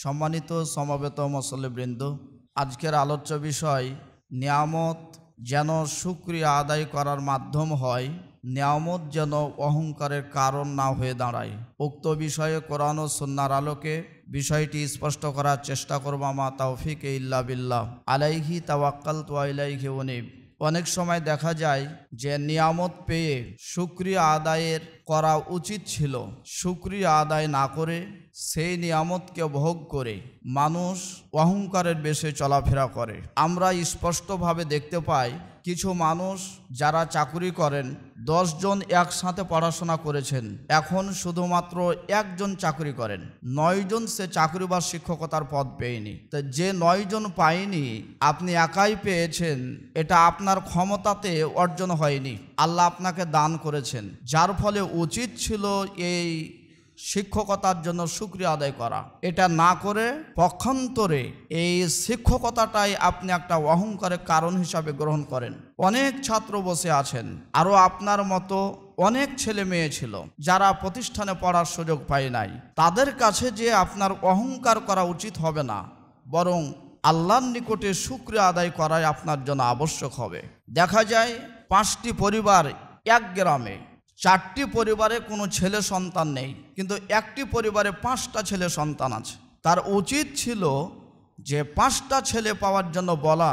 সম্মানিত সমবেত মুসল্লিবৃন্দ, আজকের আলোচ্য বিষয় নিয়ামত যেন শুকরিয়া আদায় করার মাধ্যম হয়, নিয়ামত যেন অহংকারের কারণ না হয়ে দাঁড়ায়। উক্ত বিষয়ে কোরআন ও সুন্নাহর আলোকে বিষয়টি স্পষ্ট করার চেষ্টা করব। মা তাওফিক ইল্লা বিল্লাহ, আলাইহি তাওয়াক্কালতু ওয়া ইলাইহি উনীব। অনেক সময় দেখা যায় যে নিয়ামত পেয়ে শুকরিয়া আদায়ের করা উচিত ছিল, শুকরিয়া আদায় না করে সেই নিয়ামতকে ভোগ করে মানুষ অহংকারের বেশে চলাফেরা করে। আমরা স্পষ্টভাবে দেখতে পাই কিছু মানুষ যারা চাকুরি করেন, 10 জন একসাথে পড়াশোনা করেছেন, এখন শুধুমাত্র একজন চাকরি করেন, 9 জন সে চাকরি বা শিক্ষকতার পদ পেয়নি। তো যে 9 জন পায়নি, আপনি একাই পেয়েছেন, এটা আপনার ক্ষমতাতে অর্জন হয়নি, আল্লাহ আপনাকে দান করেছেন, যার ফলে উচিত ছিল এই শিক্ষকতার জন্য শুকরিয়া আদায় করা। এটা না করে পক্ষান্তরে এই শিক্ষকতাটাই আপনি একটা অহংকারের কারণ হিসাবে গ্রহণ করেন। অনেক ছাত্র বসে আছেন, আরও আপনার মতো অনেক ছেলে মেয়ে ছিল যারা প্রতিষ্ঠানে পড়ার সুযোগ পায় নাই। তাদের কাছে যে আপনার অহংকার করা উচিত হবে না, বরং আল্লাহর নিকটে শুকরিয়া আদায় করাই আপনার জন্য আবশ্যক হবে। দেখা যায় 5টি পরিবার এক গ্রামে, 4টি পরিবারে কোনো ছেলে সন্তান নেই, কিন্তু একটি পরিবারে 5টা ছেলে সন্তান আছে। তার উচিত ছিল যে 5টা ছেলে পাওয়ার জন্য বলা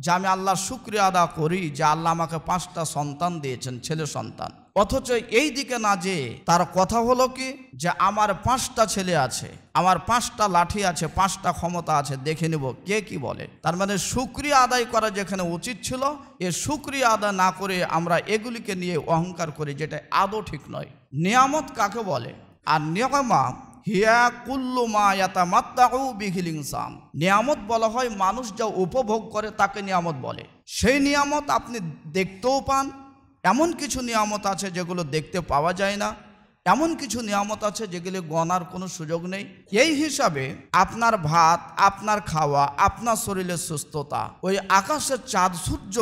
যে আমি আল্লাহর শুকরিয়া আদা করি যে আল্লাহ আমাকে 5টা সন্তান দিয়েছেন, ছেলে সন্তান। অথচ এই দিকে না যে তার কথা হলো কি যে আমার 5টা ছেলে আছে, আমার 5টা লাঠি আছে, 5টা ক্ষমতা আছে, দেখে নেব কে কি বলে। তার মানে শুকরিয়া আদায় করা যেখানে উচিত ছিল, এ শুকরিয়া আদায় না করে আমরা এগুলিকে নিয়ে অহংকার করি, যেটা আদৌ ঠিক নয়। নিয়ামত কাকে বলে? আর নিয়ামা হিয়া কুল্লু মা ইয়াতামাত্তাউ বিহিল ইনসান, নিয়ামত বলা হয় মানুষ যা উপভোগ করে তাকে নিয়ামত বলে। সেই নিয়ামত আপনি দেখতেও পান, এমন কিছু নিয়ামত আছে যেগুলো দেখতে পাওয়া যায় না, এমন কিছু নিয়ামত আছে যেগুলো গণার কোনো সুযোগ নেই। এই হিসাবে আপনার ভাত, আপনার খাওয়া, আপনার শরীরের সুস্থতা, ওই আকাশের চাঁদ সূর্য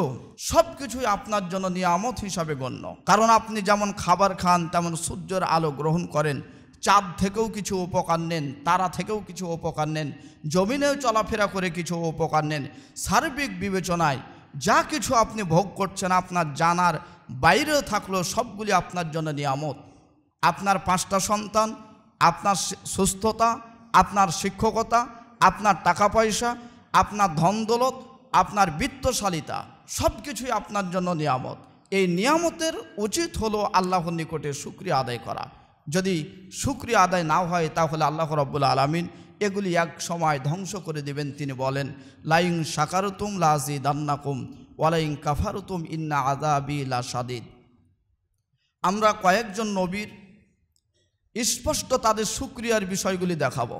সব কিছুই আপনার জন্য নিয়ামত হিসাবে গণ্য। কারণ আপনি যেমন খাবার খান, তেমন সূর্যের আলো গ্রহণ করেন, চাঁদ থেকেও কিছু উপকার নেন, তারা থেকেও কিছু উপকার নেন, জমিনেও চলাফেরা করে কিছু উপকার নেন। সার্বিক বিবেচনায় যা কিছু আপনি ভোগ করছেন, আপনার জানার বাইরেও থাকলেও সবগুলি আপনার জন্য নিয়ামত। আপনার 5টা সন্তান, আপনার সুস্থতা, আপনার শিক্ষকতা, আপনার টাকা পয়সা, আপনার ধন দৌলত, আপনার বিত্তশালিতা, সব কিছুই আপনার জন্য নিয়ামত। এই নিয়ামতের উচিত হলো আল্লাহর নিকটে শুকরিয়া আদায় করা। যদি শুকরিয়া আদায় না হয় তাহলে আল্লাহ রাব্বুল আলামিন এগুলি এক সময় ধ্বংস করে দেবেন। তিনি বলেন, লাইন শাকারতুম লাযিদান্নাকুম ওয়ালাইন কাফারতুম ইন্না আযাবি লাশাদীদ। আমরা কয়েকজন নবীর স্পষ্ট তাদের শুকরিয়ার বিষয়গুলি দেখাবো।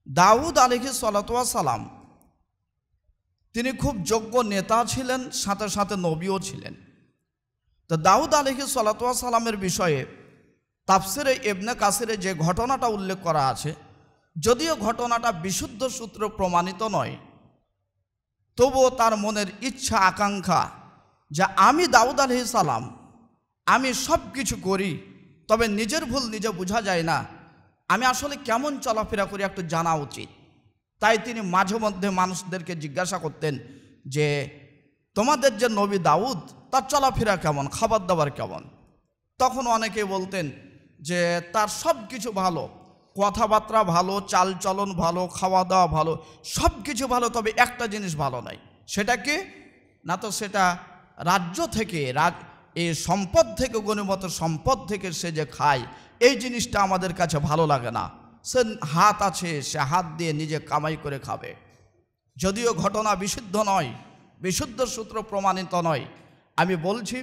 দাউদ আলাইহিস সালাতু ওয়াস সালাম, তিনি খুব যোগ্য নেতা ছিলেন, সাথে সাথে নবীও ছিলেন। তো দাউদ আলাইহিস সালাতু ওয়াস সালামের বিষয়ে তাফসিরে ইবনে কাসিরে যে ঘটনাটা উল্লেখ করা আছে, যদিও ঘটনাটা বিশুদ্ধ সূত্র প্রমাণিত নয়, তবুও তার মনের ইচ্ছা আকাঙ্ক্ষা যে আমি দাউদ আলাইহিস সালাম, আমি সব কিছু করি, তবে নিজের ভুল নিজে বোঝা যায় না, আমি আসলে কেমন চলাফেরা করি একটু জানা উচিত। তাই তিনি মাঝে মধ্যে মানুষদেরকে জিজ্ঞাসা করতেন যে তোমাদের যে নবী দাউদ, তার চলাফেরা কেমন, খাবার দাবার কেমন। তখন অনেকে বলতেন যে তার সব কিছু ভালো, কথাবার্তা ভালো, চালচলন ভালো, খাওয়া দাওয়া ভালো, সব কিছু ভালো, তবে একটা জিনিস ভালো নয়। সেটা কি না? তো সেটা রাজ্য থেকে, এই সম্পদ থেকে, গণিমত সম্পদ থেকে সে যে খায়, এই জিনিসটা আমাদের কাছে ভালো লাগে না। সে হাত আছে, সে হাত দিয়ে নিজে কামাই করে খাবে। যদিও ঘটনা বিশুদ্ধ নয়, বিশুদ্ধ সূত্র প্রমাণিত নয়, আমি বলছি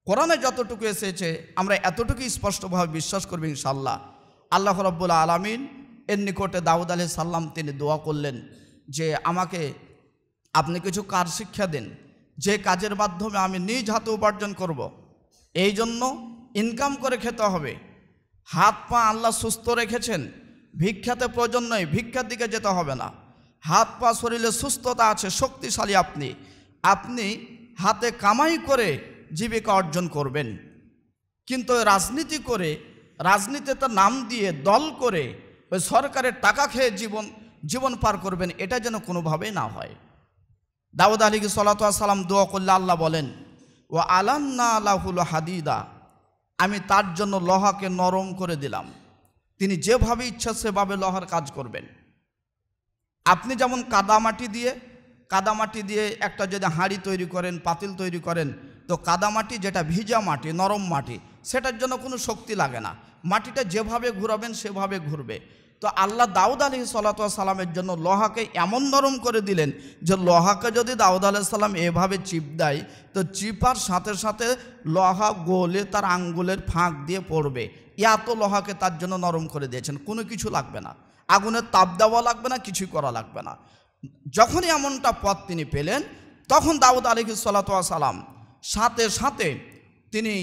কোরআনে যতটুকু এসেছে আমরা এতটুকু স্পষ্টভাবে বিশ্বাস করব ইনশাআল্লাহ। আল্লাহ রাব্বুল আলামিন এর নিকটে দাউদ আলাইহিস সালাম তিনি দোয়া করলেন যে আমাকে আপনি কিছু কাজ শিক্ষা দেন, যে কাজের মাধ্যমে আমি নিজ হাতে উপার্জন করব। এই জন্য ইনকাম করে খেতে হবে। হাত পা আল্লাহ সুস্থ রেখেছেন, ভিক্ষাতে প্রয়োজন নয়, ভিক্ষার দিকে যেতে হবে না। হাত পা শরীরে সুস্থতা আছে, শক্তিশালী আপনি হাতে কামাই করে জীবিকা অর্জন করবেন। কিন্তু রাজনীতি করে, রাজনীতিতে নাম দিয়ে, দল করে ওই সরকারের টাকা খেয়ে জীবন পার করবেন, এটা যেন কোনোভাবেই না হয়। দাউদ আলাইহিস সালাতু ওয়াস সালাম দোয়া করলে আল্লাহ বলেন, ওয়া আলান্না লাহুল হাদিদা, আমি তার জন্য লোহাকে নরম করে দিলাম, তিনি যেভাবে ইচ্ছা সেভাবে লোহার কাজ করবেন। আপনি যেমন কাদামাটি দিয়ে একটা যদি হাঁড়ি তৈরি করেন, পাতিল তৈরি করেন, তো কাদামাটি যেটা ভিজা মাটি, নরম মাটি, সেটার জন্য কোনো শক্তি লাগে না, মাটিটা যেভাবে ঘুরাবেন সেভাবে ঘুরবে। তো আল্লাহ দাউদ আলাইহিস সালাতু ওয়াস সালামের জন্য লোহাকে এমন নরম করে দিলেন যে লোহাকে যদি দাউদ আলাইহিস সালাম এভাবে চিপ দেয়, তো চিপার সাথে সাথে লোহা গলে তার আঙ্গুলের ফাঁক দিয়ে পড়বে। এত লোহাকে তার জন্য নরম করে দিয়েছেন, কোনো কিছু লাগবে না, আগুনের তাপ দেওয়া লাগবে না, কিছুই করা লাগবে না। যখনই এমনটা পথ তিনি পেলেন, তখন দাউদ আলাইহিস সালাতু ওয়াস সালাম সাথে সাথে তিনি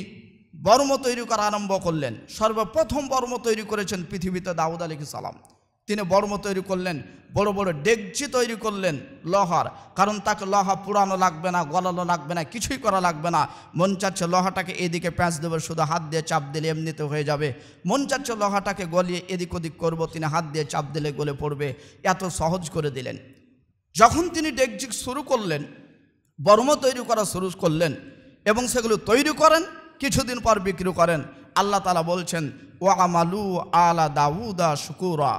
বর্ম তৈরি করা আরম্ভ করলেন। সর্বপ্রথম বর্ম তৈরি করেছেন পৃথিবীতে দাউদ আলাইহিস সালাম। তিনি বর্ম তৈরি করলেন, বড় বড় ডেকচি তৈরি করলেন লোহার, কারণ তাকে লোহা পুরানো লাগবে না, গলানো লাগবে না, কিছুই করা লাগবে না। মন চাচ্ছে লোহাটাকে এদিকে প্যাঁচ দেবে, শুধু হাত দিয়ে চাপ দিলে এমনিতে হয়ে যাবে। মন চাচ্ছে লোহাটাকে গলিয়ে এদিক ওদিক করবো, তিনি হাত দিয়ে চাপ দিলে গলে পড়বে, এত সহজ করে দিলেন। যখন তিনি ডেকচি শুরু করলেন, বর্ম তৈরি করা শুরু করলেন এবং সেগুলো তৈরি করেন, কিছুদিন পর বিক্রি করেন। আল্লাহ তাআলা বলছেন, ওয়া আমালু আলা দাউদা শুকুরা,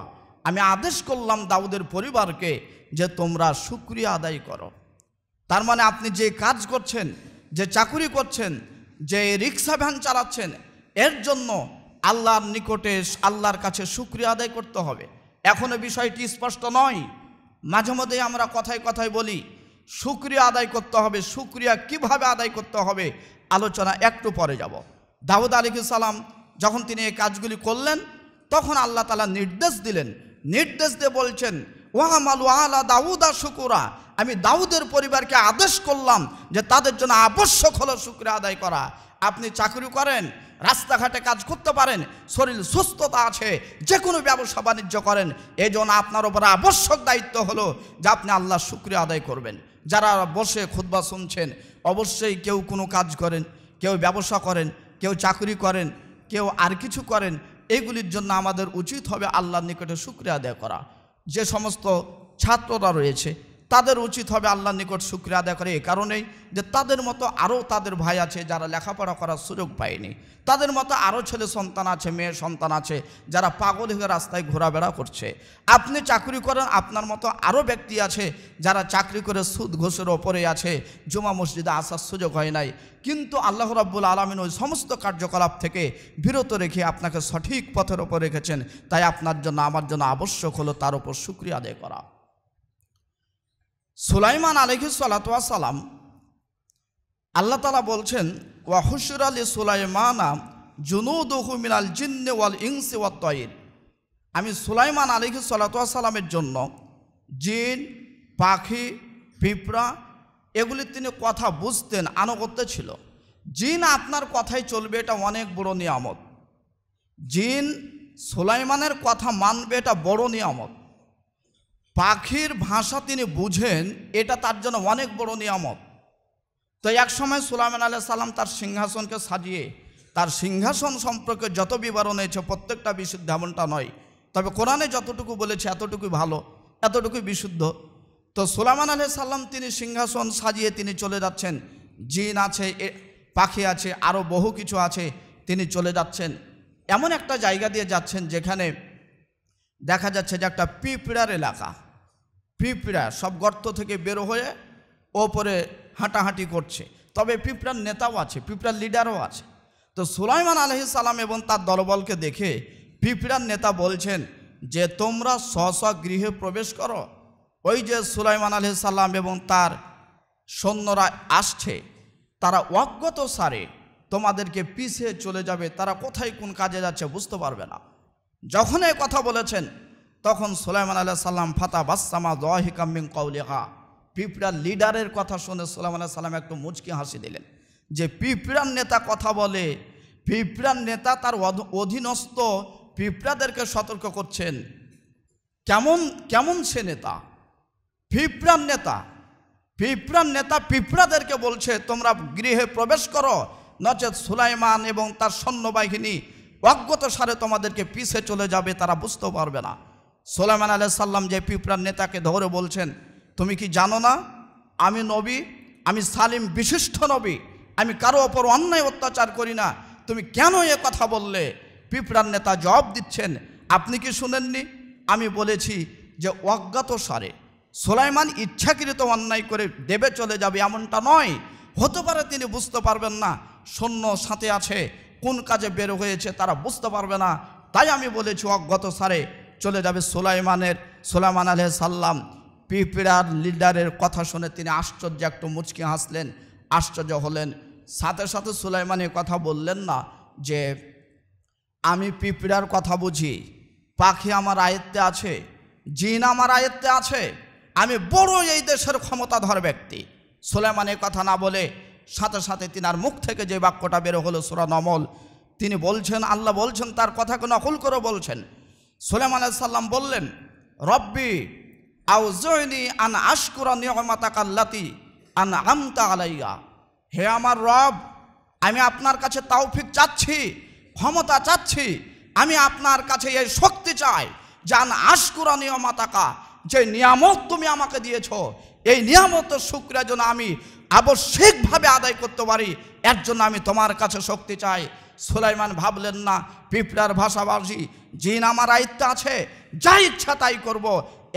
আমি আদেশ করলাম দাউদের পরিবারকে যে তোমরা শুকরিয়া আদায় করো। তার মানে আপনি যে কাজ করছেন, যে চাকুরি করছেন, যে রিক্সা ভ্যান চালাচ্ছেন, এর জন্য আল্লাহর নিকটে, আল্লাহর কাছে শুকরিয়া আদায় করতে হবে। এখনো বিষয়টি স্পষ্ট নয়, মাঝে মধ্যে আমরা কথায় কথায় বলি শুকরিয়া আদায় করতে হবে। শুকরিয়া কিভাবে আদায় করতে হবে আলোচনা একটু পরে যাব। দাউদ আলাইহিস সালাম যখন তিনি এই কাজগুলি করলেন, তখন আল্লাহ তাআলা নির্দেশ দিলেন, নির্দেশ দিয়ে বলছেন, ওয়ামালু আলা দাউদা শুকুরা, আমি দাউদের পরিবারকে আদেশ করলাম যে তাদের জন্য আবশ্যক হলো শুকরিয়া আদায় করা। আপনি চাকরি করেন, রাস্তাঘাটে কাজ করতে পারেন, শরীর সুস্থতা আছে, যে কোনো ব্যবসা বাণিজ্য করেন, এই জন্য আপনার উপরে আবশ্যক দায়িত্ব হলো যে আপনি আল্লাহর শুকরিয়া আদায় করবেন। যারা বসে খুতবা শুনছেন, অবশ্যই কেউ কোনো কাজ করেন, কেউ ব্যবসা করেন, কেউ চাকরি করেন, কেউ আর কিছু করেন, এইগুলির জন্য আমাদের উচিত হবে আল্লাহর নিকটে শুকরিয়া আদায় করা। যে সমস্ত ছাত্ররা রয়েছে তাদের উচিত হবে আল্লাহর নিকট শুকরিয়া আদায় করে, এই কারণেই যে তাদের মতো আরও তাদের ভাই আছে যারা লেখাপড়া করার সুযোগ পায়নি, তাদের মতো আরও ছেলে সন্তান আছে, মেয়ে সন্তান আছে যারা পাগল হয়ে রাস্তায় ঘোরাফেরা করছে। আপনি চাকরি করেন, আপনার মতো আরও ব্যক্তি আছে যারা চাকরি করে সুদ ঘোষের ওপরে আছে, জুমা মসজিদে আসার সুযোগ হয় নাই, কিন্তু আল্লাহ রাব্বুল আলামিন ওই সমস্ত কার্যকলাপ থেকে বিরত রেখে আপনাকে সঠিক পথের ওপর রেখেছেন। তাই আপনার জন্য, আমার জন্য আবশ্যক হলো তার উপর শুকরিয়া আদায় করা। সুলাইমান আলাইহিস সালাতু ওয়াস সালাম, আল্লাহ তাআলা বলছেন, ওয়া হুশরা লি সুলাইমানা জুনুদুহু মিনাল জিন্নি ওয়াল ইনসি ওয়াত তায়র, আমি সুলাইমান আলাইহিস সালাতু ওয়াস সালামের জন্য জিন, পাখি, পিঁপড়া এগুলি তিনি কথা বুঝতেন, আনুগত্য ছিল। জিন আপনার কথাই চলবে, এটা অনেক বড় নিয়ামত। জিন সুলাইমানের কথা মানবে, এটা বড় নিয়ামত। পাখির ভাষা তিনি বুঝেন, এটা তার জন্য অনেক বড় নিয়ামত। তো এক সময় সুলাইমান আলাইহিস সালাম তার সিংহাসনকে সাজিয়ে, তার সিংহাসন সম্পর্কে যত বিবরণ হয়েছে প্রত্যেকটা বিশুদ্ধ এমনটা নয়, তবে কোরআনে যতটুকু বলেছে এতটুকুই ভালো, এতটুকুই বিশুদ্ধ। তো সুলাইমান আলাইহিস সালাম তিনি সিংহাসন সাজিয়ে তিনি চলে যাচ্ছেন, জিন আছে, পাখি আছে, আরও বহু কিছু আছে, তিনি চলে যাচ্ছেন। এমন একটা জায়গা দিয়ে যাচ্ছেন যেখানে দেখা যাচ্ছে যে একটা পিঁপড়ার এলাকা, পিঁপড়া সব গর্ত থেকে বের হয়ে ওপরে হাঁটাহাঁটি করছে। তবে পিঁপড়ার নেতাও আছে, পিঁপড়ার লিডারও আছে। তো সুলাইমান আলাইহিস সালাম এবং তার দলবলকে দেখে পিঁপড়ার নেতা বলছেন যে তোমরা স্ব গৃহে প্রবেশ করো। ওই যে সুলাইমান আলাইহিস সালাম এবং তার সৈন্যরা আসছে, তারা অজ্ঞাত সারে তোমাদেরকে পিছিয়ে চলে যাবে, তারা কোথায় কোন কাজে যাচ্ছে বুঝতে পারবে না। যখন এই কথা বলেছেন, তখন সুলাইমান আলাইহিস সালাম ফাতা বাসসামা যাহিকাম মিন কওলিহা, পিঁপড়ার লিডারের কথা শুনে সুলাইমান আলাইহিস সালাম একটু মুচকি হাসি দিলেন যে পিঁপড়ার নেতা কথা বলে, পিঁপড়ার নেতা তার অধীনস্থ পিঁপড়াদেরকে সতর্ক করছেন। কেমন সে নেতা? পিঁপড়ার নেতা, পিঁপড়ার নেতা পিঁপড়াদেরকে বলছে তোমরা গৃহে প্রবেশ করো, নচেত সুলাইমান এবং তার সৈন্যবাহিনী অজ্ঞাত সারে তোমাদেরকে পিছে চলে যাবে, তারা বুঝতেও পারবে না। সুলাইমান আলাইহিস সালাম যে পিঁপড়ার নেতাকে ধরে বলছেন, তুমি কি জানো না আমি নবী, আমি সালিম বিশিষ্ট নবী, আমি কারো ওপর অন্যায় অত্যাচার করি না, তুমি কেন এ কথা বললে? পিঁপড়ার নেতা জবাব দিচ্ছেন, আপনি কি শুনেননি? আমি বলেছি যে অজ্ঞাত সারে সুলাইমান ইচ্ছাকৃত অন্যায় করে দেবে চলে যাবে এমনটা নয়, হতে পারে তিনি বুঝতে পারবেন না, সৈন্য সাথে আছে, কোন কাজে বের হয়েছে তারা বুঝতে পারবে না, তাই আমি বলেছি অজ্ঞাত সারে চলে যাবে। সুলাইমান আলাইহিস সালাম পিঁপড়ার লিডারের কথা শুনে তিনি আশ্চর্য একটু মুচকি হাসলেন, আশ্চর্য হলেন। সাথে সাথে সুলাইমান এ কথা বললেন না যে আমি পিঁপড়ার কথা বুঝি, পাখি আমার আয়ত্তে আছে, জিন আমার আয়ত্তে আছে, আমি বড় এই দেশের ক্ষমতাধর ব্যক্তি। সুলাইমান এ কথা না বলে সাথে সাথে তিনার মুখ থেকে যে বাক্যটা বের হলো সূরা নমল, তিনি বলছেন, আল্লাহ বলছেন, তার কথাকে নকল করে বলছেন। সুলাইমান আলাইহিস সালাম বললেন, রব্বি আউযিনি আন আশকুরা নি'মাতাকা আল্লাতী আন'আমতা আলাইয়া, হে আমার রব, আমি আপনার কাছে তৌফিক চাচ্ছি, ক্ষমতা চাচ্ছি, আমি আপনার কাছে এই শক্তি চাই যে আন আশকুরা নি'মাতাকা, যে নিয়ামত তুমি আমাকে দিয়েছ, এই নিয়ামতের শুকরিয়া যেন আমি আবশ্যিকভাবে আদায় করতে পারি, এর জন্য আমি তোমার কাছে শক্তি চাই। সুলাইমান ভাবলেন না পিঁপড়ার ভাষাভাষী, জিন আমার আয়ত্তে আছে, যা ইচ্ছা তাই করব,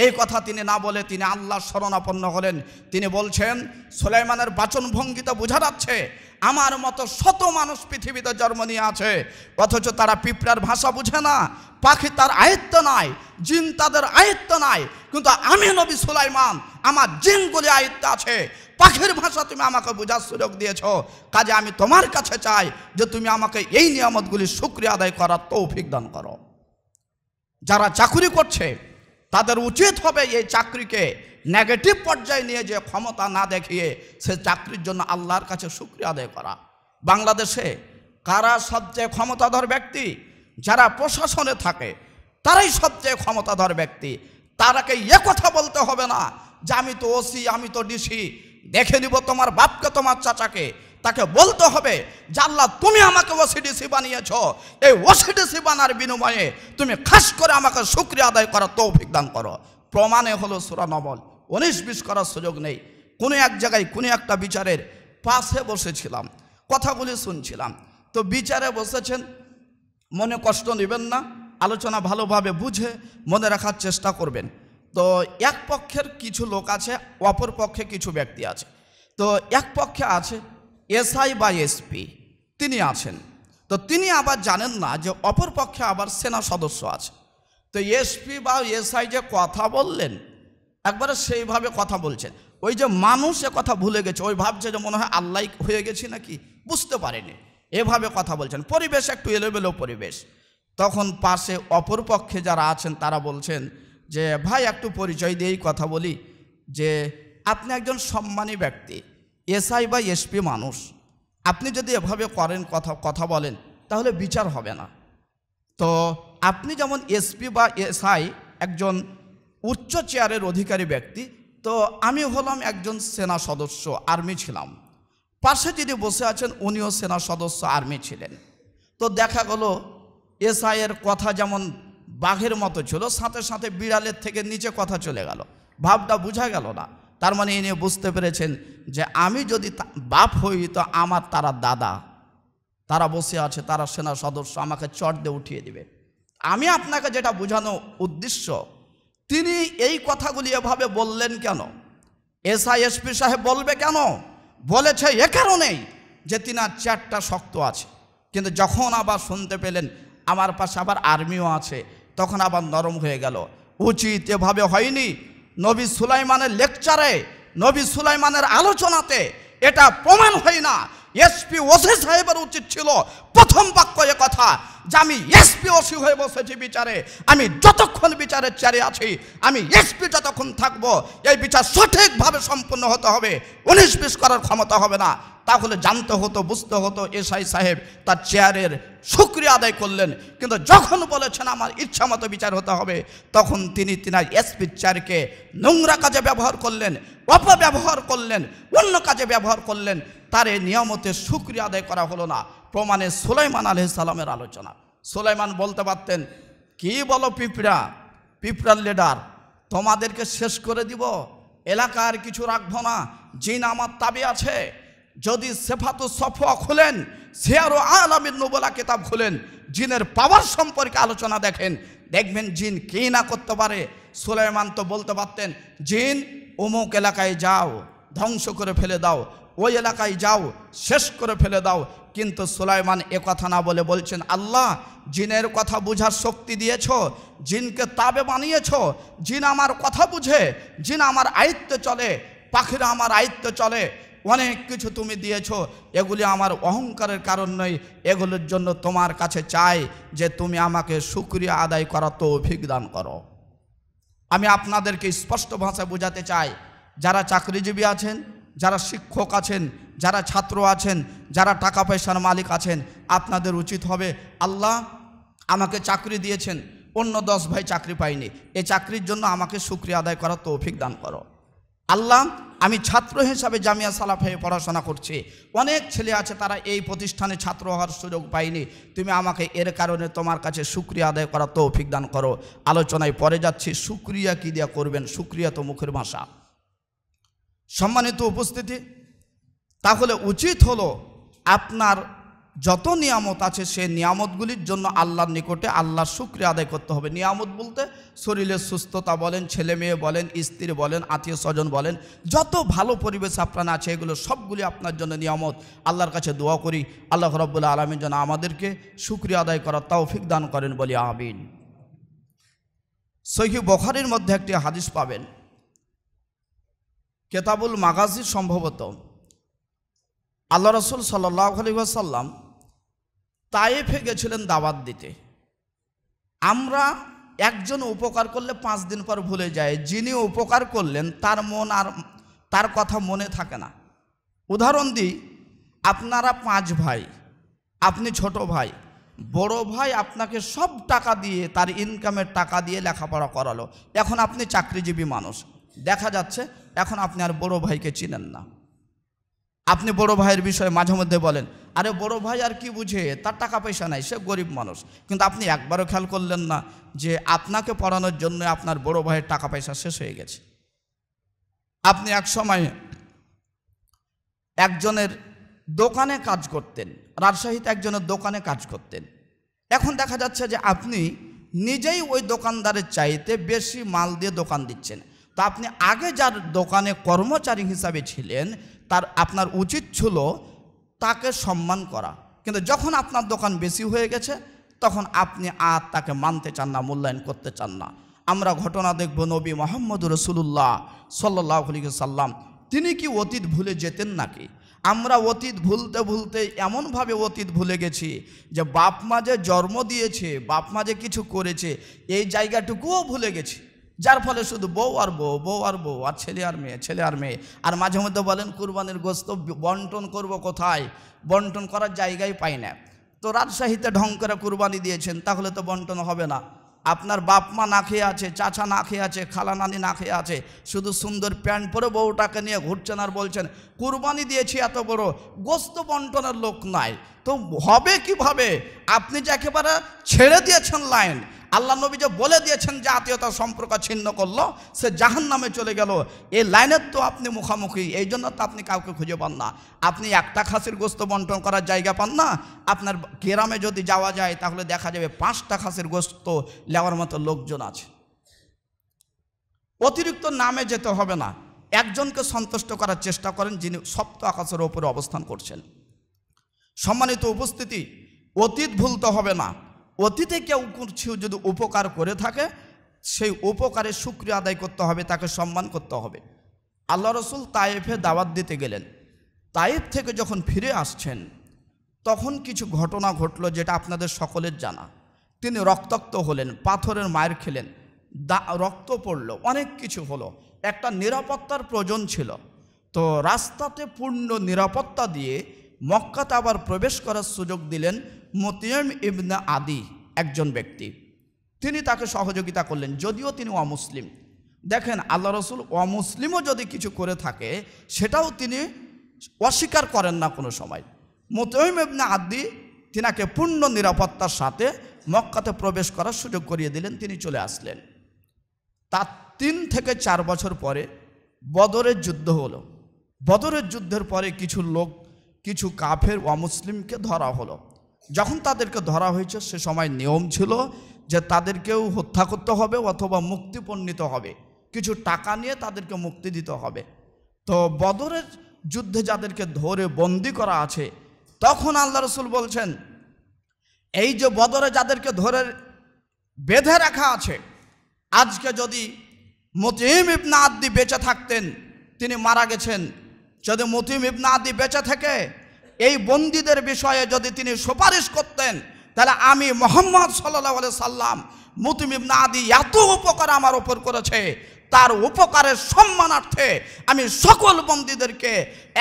এই কথা তিনি না বলে তিনি আল্লাহর শরণাপন্ন হলেন। তিনি বলছেন, সুলাইমানের বাচনভঙ্গিতে বোঝা যাচ্ছে আমার মতো শত মানুষ পৃথিবীতে জন্ম নিয়ে আছে, অথচ তারা পিঁপড়ার ভাষা বুঝে না, পাখি তার আয়ত্ত নাই, জিন তাদের আয়ত্ত নাই, কিন্তু আমি নবী সুলাইমান, আমার জিনগুলি আয়ত্তে আছে, পাখির ভাষা তুমি আমাকে বোঝার সুযোগ দিয়েছ, কাজে আমি তোমার কাছে চাই যে তুমি আমাকে এই নিয়ামতগুলি শুকরিয়া আদায় করার তৌফিক দান করো। যারা চাকরি করছে তাদের উচিত হবে এই চাকরিকে নেগেটিভ পর্যায়ে নিয়ে যে ক্ষমতা না দেখিয়ে সে চাকরির জন্য আল্লাহর কাছে শুকরিয়া আদায় করা। বাংলাদেশে কারা সবচেয়ে ক্ষমতাধর ব্যক্তি? যারা প্রশাসনে থাকে তারাই সবচেয়ে ক্ষমতাধর ব্যক্তি। তারাকে এ কথা বলতে হবে না যে আমি তো ওসি, আমি তো ডিসি, দেখে নিব তোমার বাপকে তোমার চাচাকে। তাকে বলতে হবে যে আল্লাহ তুমি আমাকে ওসিডিসি বানিয়েছ, এই ওসিডিসি বানার বিনিময়ে তুমি খাস করে আমাকে শুকরিয়া আদায় করার তৌফিক দান করো। প্রমাণে হলো সূরা নমল, 19-20 করার সুযোগ নেই। কোনো এক জায়গায় কোনো একটা বিচারের পাশে বসেছিলাম, কথাগুলি শুনছিলাম। তো বিচারে বসেছেন, মনে কষ্ট নেবেন না, আলোচনা ভালোভাবে বুঝে মনে রাখার চেষ্টা করবেন। তো এক পক্ষের কিছু লোক আছে, অপর পক্ষে কিছু ব্যক্তি আছে। তো এক পক্ষে আছে এসআই বা এসপি, তিনি আছেন। তো তিনি আবার জানেন না যে অপর পক্ষে আবার সেনা সদস্য আছে। তো এসপি বা এসআই যে কথা বললেন, একবারে সেইভাবে কথা বলছেন, ওই যে মানুষ এ কথা ভুলে গেছে, ওই ভাবছে যে মনে হয় আল্লাহ হয়ে গেছি নাকি, বুঝতে পারেনি, এভাবে কথা বলছেন। পরিবেশ একটু এলোমেলো পরিবেশ। তখন পাশে অপর পক্ষে যারা আছেন তারা বলছেন যে ভাই একটু পরিচয় দিয়েই কথা বলি, যে আপনি একজন সম্মানী ব্যক্তি, এসআই বা এসপি মানুষ, আপনি যদি এভাবে করেন, কথা বলেন, তাহলে বিচার হবে না। তো আপনি যেমন এসপি বা এসআই একজন উচ্চ চেয়ারের অধিকারী ব্যক্তি, তো আমি হলাম একজন সেনা সদস্য, আর্মি ছিলাম। পাশে যিনি বসে আছেন উনিও সেনা সদস্য, আর্মি ছিলেন। তো দেখা গেল এসআইয়ের কথা যেমন বাঘের মতো ছিল, সাথে সাথে বিড়ালের থেকে নিচে কথা চলে গেল, ভাবটা বোঝা গেল না। তার মানে ইনি বুঝতে পেরেছেন যে আমি যদি বাপ হই তো আমার তারা দাদা, তারা বসে আছে, তারা সেনা সদস্য, আমাকে চট দিয়ে উঠিয়ে দিবে। আমি আপনাকে যেটা বোঝানো উদ্দেশ্য, তিনি এই কথাগুলি এভাবে বললেন কেন? এসআই এসপি সাহেব বলবে কেন? বলেছে এ কারণেই যে তিনার চেয়ারটা শক্ত আছে। কিন্তু যখন আবার শুনতে পেলেন আমার পাশে আবার আর্মিও আছে, তখন আবার নরম হয়ে গেল। উচিত এভাবে হয়নি। নবী সুলাইমানের লেকচারে, নবী সুলাইমানের আলোচনাতে এটা প্রমাণ হয় না। এসপি ওসি সাহেবের উচিত ছিল প্রথম বাক্য এ কথা যে আমি এসপি ওসি হয়ে বসেছি বিচারে, আমি যতক্ষণ বিচারের চেয়ারে আছি, আমি এসপি যতক্ষণ থাকবো, এই বিচার সঠিকভাবে সম্পন্ন হতে হবে, 19-20 করার ক্ষমতা হবে না। তাহলে জানতে হতো, বুঝতে হতো। এসআই সাহেব তার চেয়ারের শুকরিয়া আদায় করলেন, কিন্তু যখন বলেছেন আমার ইচ্ছা মতো বিচার হতে হবে, তখন তিনি তিনার এসপির চেয়ারকে নোংরা কাজে ব্যবহার করলেন, অপব্যবহার করলেন, অন্য কাজে ব্যবহার করলেন। তার এই নিয়ামতের শুকরিয়া আদায় করা হলো না। প্রমাণে সুলাইমান আলাইহিস সালামের আলোচনা। সুলাইমান বলতে পারতেন, কি বলো পিঁপড়া, পিঁপড়ার লিডার, তোমাদেরকে শেষ করে দিব, এলাকার কিছু রাখবো না, জিন আমার তাবে আছে। যদি সেফাতু সফওয়া খুলেন, সিয়ারু আলামিন নুবুলা কিতাব খুলেন, জিনের পাওয়ার সম্পর্কে আলোচনা দেখেন, দেখবেন জিন কি না করতে পারে। সুলাইমান তো বলতে পারতেন, জিন অমুক এলাকায় যাও, ধ্বংস করে ফেলে দাও, ওই এলাকায় যাও, শেষ করে ফেলে দাও। কিন্তু সুলাইমান এ কথা না বলে বলছেন, আল্লাহ জিনের কথা বুঝার শক্তি দিয়েছ, জিনকে তাবে বানিয়েছ, জিন আমার কথা বুঝে, জিন আমার আয়ত্তে চলে, পাখিরা আমার আয়ত্তে চলে, অনেক কিছু তুমি দিয়েছ। এগুলি আমার অহংকারের কারণ নয়, এগুলোর জন্য তোমার কাছে চাই যে তুমি আমাকে শুকরিয়া আদায় করার তৌফিক দান করো। আমি আপনাদেরকে স্পষ্ট ভাষায় বোঝাতে চাই, যারা চাকরিজীবী আছেন, যারা শিক্ষক আছেন, যারা ছাত্র আছেন, যারা টাকা পয়সার মালিক আছেন, আপনাদের উচিত হবে, আল্লাহ আমাকে চাকরি দিয়েছেন, অন্য 10 ভাই চাকরি পায়নি, এই চাকরির জন্য আমাকে শুকরিয়া আদায় করার তৌফিক দান করো। আল্লাহ আমি ছাত্র হিসাবে জামিয়া সালাফে পড়াশোনা করছি, অনেক ছেলে আছে তারা এই প্রতিষ্ঠানে ছাত্র হওয়ার সুযোগ পায়নি, তুমি আমাকে এর কারণে তোমার কাছে শুকরিয়া আদায় করার তৌফিক দান করো। আলোচনায় পরে যাচ্ছি, শুকরিয়া কী দিয়া করবেন? শুকরিয়া তো মুখের ভাষা। সম্মানিত উপস্থিতি, তাহলে উচিত হলো আপনার যত নিয়ামত আছে সেই নিয়ামতগুলির জন্য আল্লাহর নিকটে আল্লাহর শুকরিয়া আদায় করতে হবে। নিয়ামত বলতে শরীরের সুস্থতা বলেন, ছেলে মেয়ে বলেন, স্ত্রী বলেন, আত্মীয় স্বজন বলেন, যত ভালো পরিবেশ আপনার আছে এগুলো সবগুলি আপনার জন্য নিয়ামত। আল্লাহর কাছে দোয়া করি আল্লাহ রাব্বুল আলামিন যেন আমাদেরকে শুকরিয়া আদায় করার তৌফিক দান করেন, বলি আমিন। সহিহ বুখারীর মধ্যে একটি হাদিস পাবেন, কেতাবুল মাগাজি সম্ভবত। আল্লাহ রাসূল সাল্লাল্লাহু আলাইহি ওয়াসাল্লাম তায়েফে গেছিলেন দাওয়াত দিতে। আমরা একজন উপকার করলে 5 দিন পর ভুলে যায়, যিনি উপকার করলেন তার মন আর তার কথা মনে থাকে না। উদাহরণ দিই, আপনারা 5 ভাই, আপনি ছোট ভাই, বড় ভাই আপনাকে সব টাকা দিয়ে, তার ইনকামের টাকা দিয়ে লেখাপড়া করালো, এখন আপনি চাকরিজীবী মানুষ, দেখা যাচ্ছে এখন আপনি আর বড় ভাইকে চিনেন না। আপনি বড় ভাইয়ের বিষয়ে মাঝে মধ্যে বলেন, আরে বড় ভাই আর কি বুঝে, তার টাকা পয়সা নাই, সে গরিব মানুষ। কিন্তু আপনি একবারও খেয়াল করলেন না যে আপনাকে পড়ানোর জন্য আপনার বড় ভাইয়ের টাকা পয়সা শেষ হয়ে গেছে। আপনি এক সময় একজনের দোকানে কাজ করতেন, রাজশাহীতে একজনের দোকানে কাজ করতেন, এখন দেখা যাচ্ছে যে আপনি নিজেই ওই দোকানদারের চাইতে বেশি মাল দিয়ে দোকান দিচ্ছেন। তো আপনি আগে যার দোকানে কর্মচারী হিসাবে ছিলেন, আপনার উচিত ছিল তাকে সম্মান করা, কিন্তু যখন আপনার দোকান বেশি হয়ে গেছে তখন আপনি আর তাকে মানতে চান না, মূল্যায়ন করতে চান না। আমরা ঘটনা দেখব, নবী মুহাম্মদ রাসূলুল্লাহ সাল্লাল্লাহু আলাইহি ওয়াসাল্লাম তিনি কি অতীত ভুলে যেতেন নাকি? আমরা অতীত ভুলতে ভুলতে এমনভাবে অতীত ভুলে গেছি যে বাপ মা যে জন্ম দিয়েছে, বাপ মা যে কিছু করেছে, এই জায়গাটুকুও ভুলে গেছি, যার ফলে শুধু বউ আর বউ, বউ আর বউ, আর ছেলে আর মেয়ে, ছেলে আর মেয়ে। আর মাঝে মধ্যে বলেন কুরবানির গোশত বন্টন করব কোথায়, বন্টন করার জায়গায় পাই না। তো রাজশাহীতে ঢং করে কুরবানি দিয়েছেন, তাহলে তো বন্টন হবে না। আপনার বাপ মা না খেয়ে আছে, চাচা না খেয়ে আছে, খালা নানি না খেয়ে আছে, শুধু সুন্দর প্যান্ট পরে বউটাকে নিয়ে ঘুরছেন আর বলছেন কুরবানি দিয়েছি এত বড়, গোশত বন্টনের লোক নাই। তো হবে কিভাবে? আপনি যে একেবারে ছেড়ে দিয়েছেন লাইন, আল্লাহ নবী যে বলে দিয়েছেন যে আত্মীয়তার সম্পর্ক ছিন্ন করলো সে জাহান্নামে চলে গেল, এই লাইনের তো আপনি মুখামুখি, এই জন্য তো আপনি কাউকে খুঁজে পান না। আপনি একটা খাসির গোশত বন্টন করার জায়গা পান না, আপনার গ্রামে যদি যাওয়া যায় তাহলে দেখা যাবে 5টা খাসির গোশত নেওয়ার মতো লোকজন আছে। অতিরিক্ত নামে যেতে হবে না, একজনকে সন্তুষ্ট করার চেষ্টা করেন যিনি সপ্ত আকাশের ওপরে অবস্থান করছেন। সম্মানিত উপস্থিতি, অতীত ভুলতে হবে না। অতীতে কেউ কিছু যদি উপকার করে থাকে সেই উপকারের শুকরিয়া আদায় করতে হবে, তাকে সম্মান করতে হবে। আল্লাহ রাসূল তায়েফে দাওয়াত দিতে গেলেন, তায়েফ থেকে যখন ফিরে আসছেন তখন কিছু ঘটনা ঘটলো যেটা আপনাদের সকলের জানা। তিনি রক্তাক্ত হলেন, পাথরের মায়ের খেলেন, রক্ত পড়লো, অনেক কিছু হলো। একটা নিরাপত্তার প্রয়োজন ছিল, তো রাস্তাতে পূর্ণ নিরাপত্তা দিয়ে মক্কাতে আবার প্রবেশ করার সুযোগ দিলেন মুতাইম ইবনে আদি একজন ব্যক্তি। তিনি তাকে সহযোগিতা করলেন, যদিও তিনি অমুসলিম। দেখেন আল্লাহ রাসূল অমুসলিমও যদি কিছু করে থাকে সেটাও তিনি অস্বীকার করেন না কোনো সময়। মুতাইম ইবনে আদি তিনাকে পূর্ণ নিরাপত্তার সাথে মক্কাতে প্রবেশ করার সুযোগ করিয়ে দিলেন, তিনি চলে আসলেন। তার 3 থেকে 4 বছর পরে বদরের যুদ্ধ হলো। বদরের যুদ্ধের পরে কিছু লোক, কিছু কাফের অমুসলিমকে ধরা হলো। যখন তাদেরকে ধরা হয়েছে সে সময় নিয়ম ছিল যে তাদেরকেও হত্যা করতে হবে অথবা মুক্তিপণ নিতে হবে, কিছু টাকা নিয়ে তাদেরকে মুক্তি দিতে হবে। তো বদরের যুদ্ধে যাদেরকে ধরে বন্দি করা আছে, তখন আল্লাহ রসুল বলছেন, এই যে বদরে যাদেরকে ধরে বেঁধে রাখা আছে, আজকে যদি মুতিম ইবনে আদি বেঁচে থাকতেন, তিনি মারা গেছেন, যদি মুতিম ইবনে আদি বেঁচে থেকে এই বন্দীদের বিষয়ে যদি তিনি সুপারিশ করতেন, তাহলে আমি মুহাম্মদ সাল্লাল্লাহু আলাইহি সাল্লাম, মুতিম ইবনে আদি এত উপকার আমার উপর করেছে, তার উপকারের সম্মানার্থে আমি সকল বন্দীদেরকে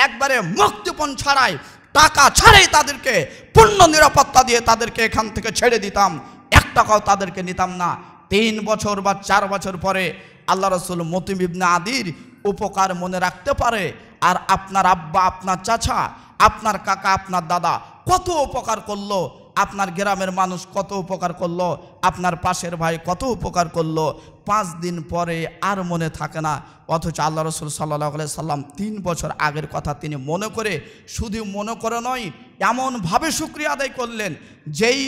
একবারে মুক্তিপণ ছাড়াই, টাকা ছাড়াই তাদেরকে পূর্ণ নিরাপত্তা দিয়ে তাদেরকে এখান থেকে ছেড়ে দিতাম, 1 টাকাও তাদেরকে নিতাম না। 3 বছর বা 4 বছর পরে আল্লাহ রসুল মুতিম ইবনে আদির উপকার মনে রাখতে পারে। আর আপনার আব্বা, আপনার চাচা, আপনার কাকা, আপনার দাদা কত উপকার করলো, আপনার গ্রামের মানুষ কত উপকার করলো, আপনার পাশের ভাই কত উপকার করলো, 5 দিন পরে আর মনে থাকে না। অথচ আল্লাহ রসুল সাল্লাল্লাহু আলাইহি সাল্লাম 3 বছর আগের কথা তিনি মনে করে, শুধু মনে করে নয়, এমনভাবে শুকরিয়া আদায় করলেন যেই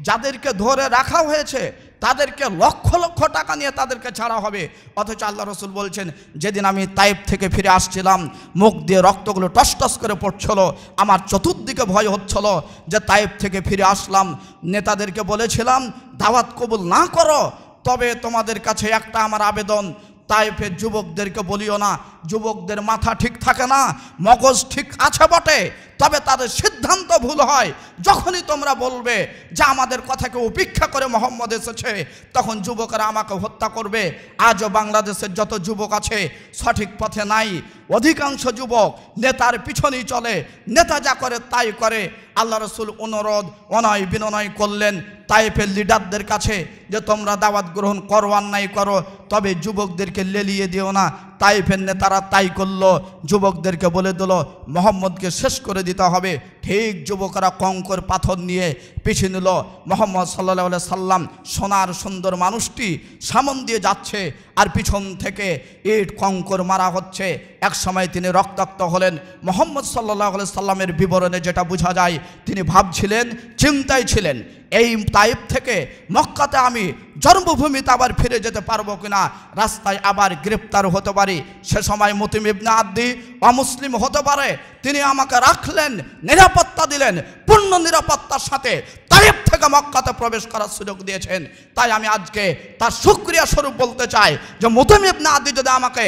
যাদেরকে ধরে রাখা হয়েছে তাদেরকে লক্ষ লক্ষ টাকা নিয়ে তাদেরকে ছাড়া হবে। অথচ আল্লাহ রসুল বলছেন, যেদিন আমি তাইফ থেকে ফিরে আসছিলাম, মুখ দিয়ে রক্তগুলো টস টস করে পড়ছিল, আমার চতুর্দিকে ভয় হচ্ছিল যে তাইফ থেকে ফিরে আসলাম, নেতাদেরকে বলেছিলাম দাওয়াত কবুল না করো, তবে তোমাদের কাছে একটা আমার আবেদন, তাইফের যুবকদেরকে বলিও না, যুবকদের মাথা ঠিক থাকে না, মগজ ঠিক আছে বটে, তবে তাদের সিদ্ধান্ত ভুল হয়। যখনই তোমরা বলবে যে আমাদের কথাকে উপেক্ষা করে মোহাম্মদ এসেছে, তখন যুবকেরা আমাকে হত্যা করবে। আজও বাংলাদেশের যত যুবক আছে সঠিক পথে নাই, অধিকাংশ যুবক নেতার পিছনেই চলে, নেতা যা করে তাই করে। আল্লাহ রসুল অনুরোধ অনয় বিনয় করলেন তাইফের লিডারদের কাছে যে তোমরা দাওয়াত গ্রহণ করো আর নাই করো, তবে যুবকদেরকে লেলিয়ে দিও না। তাইফের নেতারা তাই করলো, যুবকদেরকে বলে দিল মোহাম্মদকে শেষ করে দিতে হবে। ঠিক যুবকরা কঙ্কর পাথর নিয়ে পিছিয়ে নিল। মোহাম্মদ সাল্লাল্লাহু আলাইহি সাল্লাম, সোনার সুন্দর মানুষটি সামন দিয়ে যাচ্ছে আর পিছন থেকে ইট কঙ্কর মারা হচ্ছে। এক সময় তিনি রক্তাক্ত হলেন। মোহাম্মদ সাল্লাল্লাহু আলাইহি সাল্লামের বিবরণে যেটা বোঝা যায়, তিনি ভাবছিলেন, চিন্তায় ছিলেন, এই তাইফ থেকে মক্কাতে আমি জন্মভূমিতে আবার ফিরে যেতে পারবো কিনা, রাস্তায় আবার গ্রেপ্তার হতে পারি। সে সময় মুতিম ইবনে আদি অমুসলিম হতে পারে, তিনি আমাকে রাখলেন, নিরাপত্তা দিলেন, পূর্ণ নিরাপত্তার সাথে তাইফ থেকে মক্কাতে প্রবেশ করার সুযোগ দিয়েছেন। তাই আমি আজকে তার শুকরিয়া স্বরূপ বলতে চাই যে মুতিম ইবনে আদি যদি আমাকে